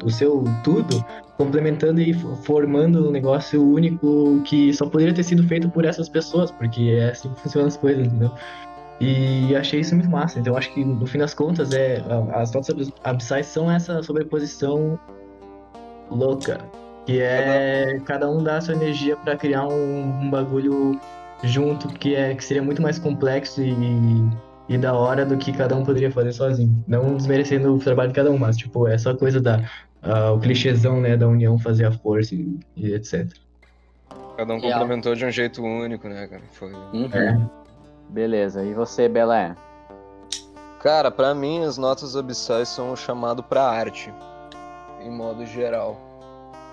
tudo, complementando e formando um negócio único que só poderia ter sido feito por essas pessoas, porque é assim que funcionam as coisas, entendeu? E achei isso muito massa. Então acho que no fim das contas as notas abissais são essa sobreposição louca, que é cada um dá a sua energia pra criar um bagulho junto que seria muito mais complexo e da hora do que cada um poderia fazer sozinho. Não desmerecendo o trabalho de cada um, mas tipo, é só coisa o clichêzão, né, da união fazer a força e etc. Cada um complementou de um jeito único, né, cara? Foi. Beleza, e você, Belé? Cara, pra mim as notas abissais são um chamado pra arte, em modo geral,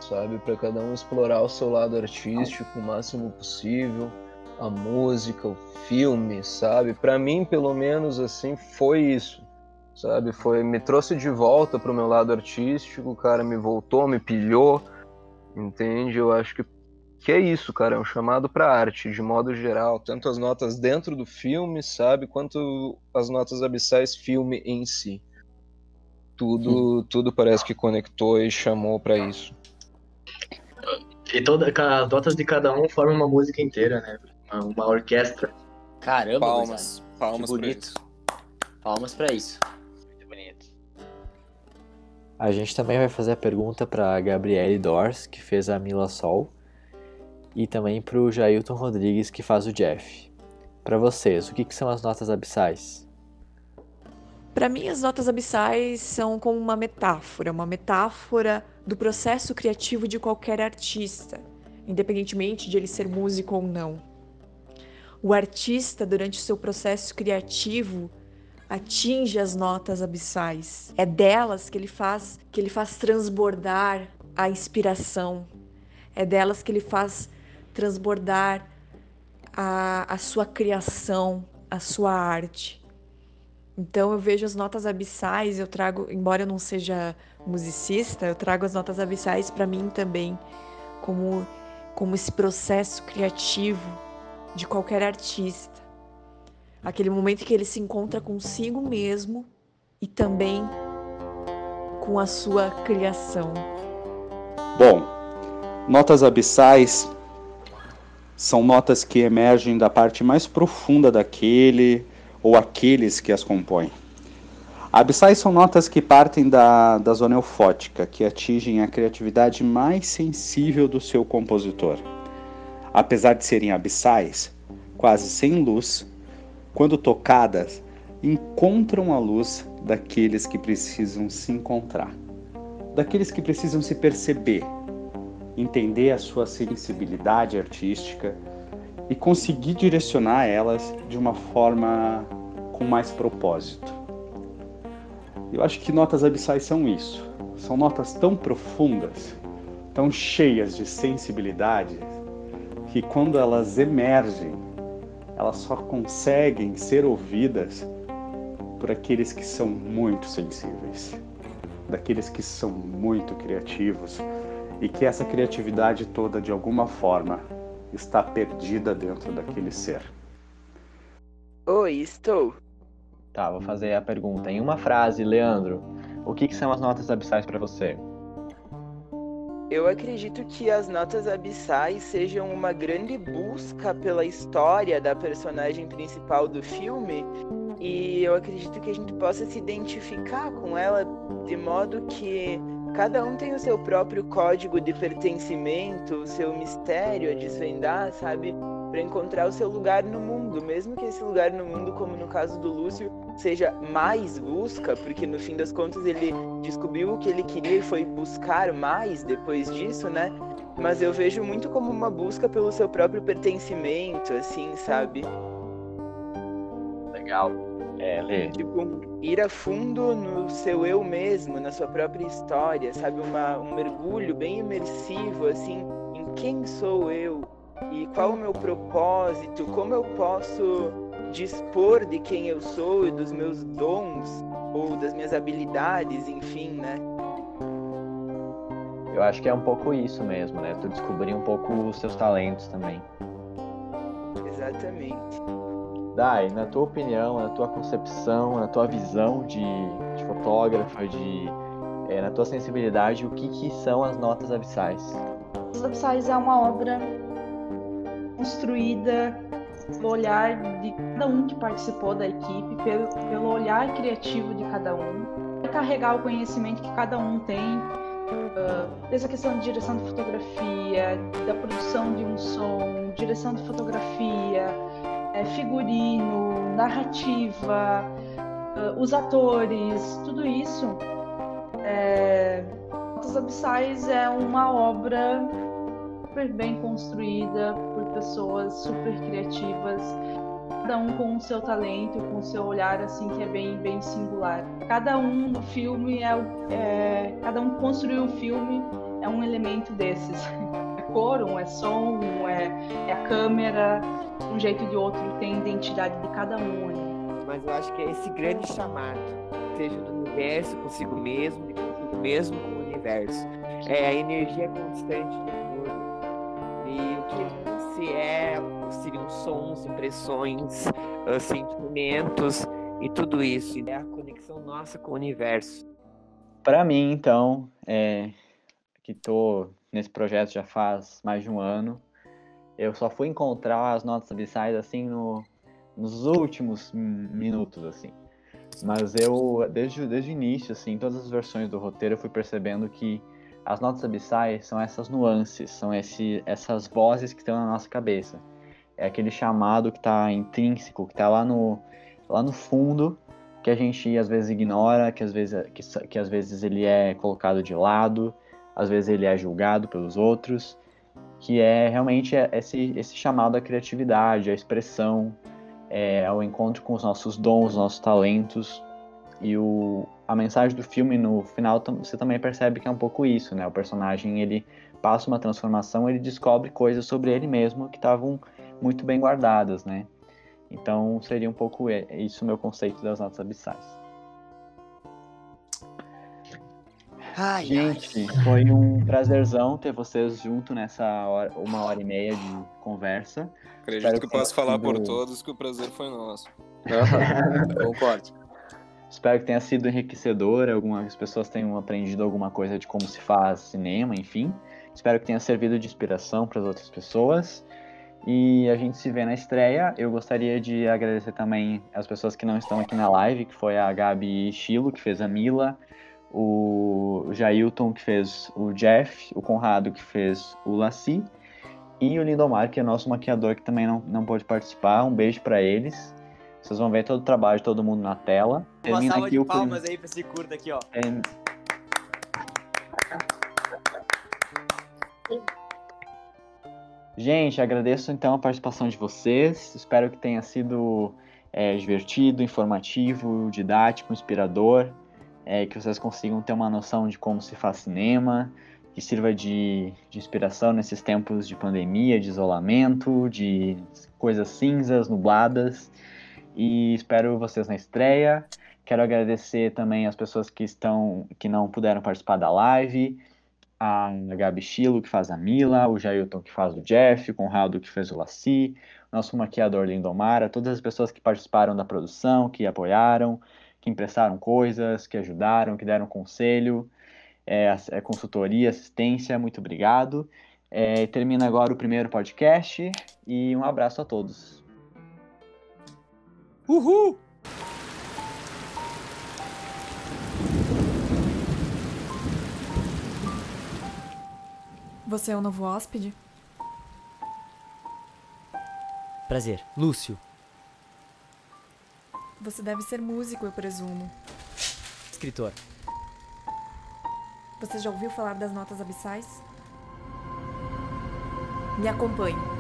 sabe? Pra cada um explorar o seu lado artístico o máximo possível, a música, o filme, sabe? Pra mim, pelo menos, assim, foi isso, sabe? Me trouxe de volta pro meu lado artístico, o cara me voltou, me pilhou, entende? Eu acho que é isso, cara, é um chamado pra arte, de modo geral, tanto as notas dentro do filme, sabe, quanto as notas abissais filme em si. Tudo parece que conectou e chamou pra isso. E as notas de cada um formam uma música inteira, né? Uma orquestra. Caramba, Palmas que bonito. Palmas pra isso. Muito bonito. A gente também vai fazer a pergunta pra Gabriele Dors, que fez a Mila Sol, e também pro Jailton Rodrigues, que faz o Jeff. Pra vocês, o que são as notas abissais? Para mim, as notas abissais são como uma metáfora do processo criativo de qualquer artista, independentemente de ele ser músico ou não. O artista, durante o seu processo criativo, atinge as notas abissais. É delas que ele faz transbordar a inspiração. É delas que ele faz transbordar a sua criação, a sua arte. Então eu vejo as notas abissais, eu trago, embora eu não seja musicista, eu trago as notas abissais para mim também como esse processo criativo de qualquer artista. Aquele momento que ele se encontra consigo mesmo e também com a sua criação. Bom, notas abissais são notas que emergem da parte mais profunda daquele ou aqueles que as compõem. Abissais são notas que partem da zona eufótica, que atingem a criatividade mais sensível do seu compositor. Apesar de serem abissais, quase sem luz, quando tocadas, encontram a luz daqueles que precisam se encontrar, daqueles que precisam se perceber, entender a sua sensibilidade artística e conseguir direcionar elas de uma forma com mais propósito. Eu acho que notas abissais são isso. São notas tão profundas, tão cheias de sensibilidade, que quando elas emergem, elas só conseguem ser ouvidas por aqueles que são muito sensíveis, daqueles que são muito criativos e que essa criatividade toda, de alguma forma, está perdida dentro daquele ser. Oi, estou. Tá, vou fazer a pergunta. Em uma frase, Leandro, o que são as notas abissais para você? Eu acredito que as notas abissais sejam uma grande busca pela história da personagem principal do filme, e eu acredito que a gente possa se identificar com ela de modo que cada um tem o seu próprio código de pertencimento, o seu mistério a desvendar, sabe? Para encontrar o seu lugar no mundo, mesmo que esse lugar no mundo, como no caso do Lúcio, seja mais busca, porque no fim das contas ele descobriu o que ele queria e foi buscar mais depois disso, né? Mas eu vejo muito como uma busca pelo seu próprio pertencimento, assim, sabe? Legal. Lê. Tipo, ir a fundo no seu eu mesmo, na sua própria história, sabe? Um mergulho bem imersivo, assim, em quem sou eu e qual o meu propósito, como eu posso dispor de quem eu sou e dos meus dons ou das minhas habilidades, enfim, né? Eu acho que é um pouco isso mesmo, né? Tu descobrir um pouco os seus talentos também. Exatamente. Dai, na tua opinião, na tua concepção, na tua visão de fotógrafa, na tua sensibilidade, o que são as notas abissais? As Abissais é uma obra construída pelo olhar de cada um que participou da equipe, pelo olhar criativo de cada um, carregar o conhecimento que cada um tem, desde a questão de direção de fotografia, da produção de um som, direção de fotografia, figurino, narrativa, os atores, tudo isso. Notas Abissais é uma obra super bem construída por pessoas super criativas, cada um com o seu talento, com o seu olhar assim que é bem, bem singular. Cada um no filme cada um construiu o filme é um elemento desses. É cor, um é som, um é a câmera, um jeito de outro tem a identidade de cada um. Mas eu acho que é esse grande chamado, seja do universo consigo mesmo, de consigo mesmo com o universo. É a energia constante do mundo. E o que ele seriam sons, impressões, sentimentos e tudo isso. E é a conexão nossa com o universo. Para mim, então, que tô nesse projeto já faz mais de um ano, eu só fui encontrar as notas abissais assim nos últimos minutos, assim. Mas eu, desde o início, assim, todas as versões do roteiro, eu fui percebendo que as notas abissais são essas nuances, são essas vozes que estão na nossa cabeça. É aquele chamado que está intrínseco, que está lá no fundo, que a gente às vezes ignora, que às vezes ele é colocado de lado, às vezes ele é julgado pelos outros, que é realmente esse chamado à criatividade, à expressão, ao encontro com os nossos dons, os nossos talentos. E a mensagem do filme, no final, você também percebe que é um pouco isso, né? O personagem, ele passa uma transformação, ele descobre coisas sobre ele mesmo que estavam muito bem guardadas, né? Então, seria um pouco isso o meu conceito das notas abissais. Gente, foi um prazerzão ter vocês junto nessa 1h30 de conversa. Acredito que posso falar por todos que o prazer foi nosso. Concordo. Espero que tenha sido enriquecedor, algumas pessoas tenham aprendido alguma coisa de como se faz cinema, enfim. Espero que tenha servido de inspiração para as outras pessoas. E a gente se vê na estreia. Eu gostaria de agradecer também as pessoas que não estão aqui na live, que foi a Gabi Chilo, que fez a Mila, o Jailton, que fez o Jeff, o Conrado, que fez o Laci, e o Lindomar, que é nosso maquiador, que também não pôde participar. Um beijo para eles. Vocês vão ver todo o trabalho de todo mundo na tela. Uma salva de palmas aí pra esse curta aqui, ó. Gente, agradeço então a participação de vocês. Espero que tenha sido divertido, informativo, didático, inspirador. Que vocês consigam ter uma noção de como se faz cinema, que sirva de inspiração nesses tempos de pandemia, de isolamento, de coisas cinzas, nubladas. E espero vocês na estreia. Quero agradecer também as pessoas que não puderam participar da live. A Gabi Chilo, que faz a Mila, o Jailton, que faz o Jeff, o Conrado, que fez o Laci, nosso maquiador Lindomar, todas as pessoas que participaram da produção, que apoiaram, que emprestaram coisas, que ajudaram, que deram conselho, consultoria, assistência, muito obrigado. Termina agora o primeiro podcast e um abraço a todos. Uhul! Você é o novo hóspede? Prazer, Lúcio. Você deve ser músico, eu presumo. Escritor. Você já ouviu falar das notas abissais? Me acompanhe.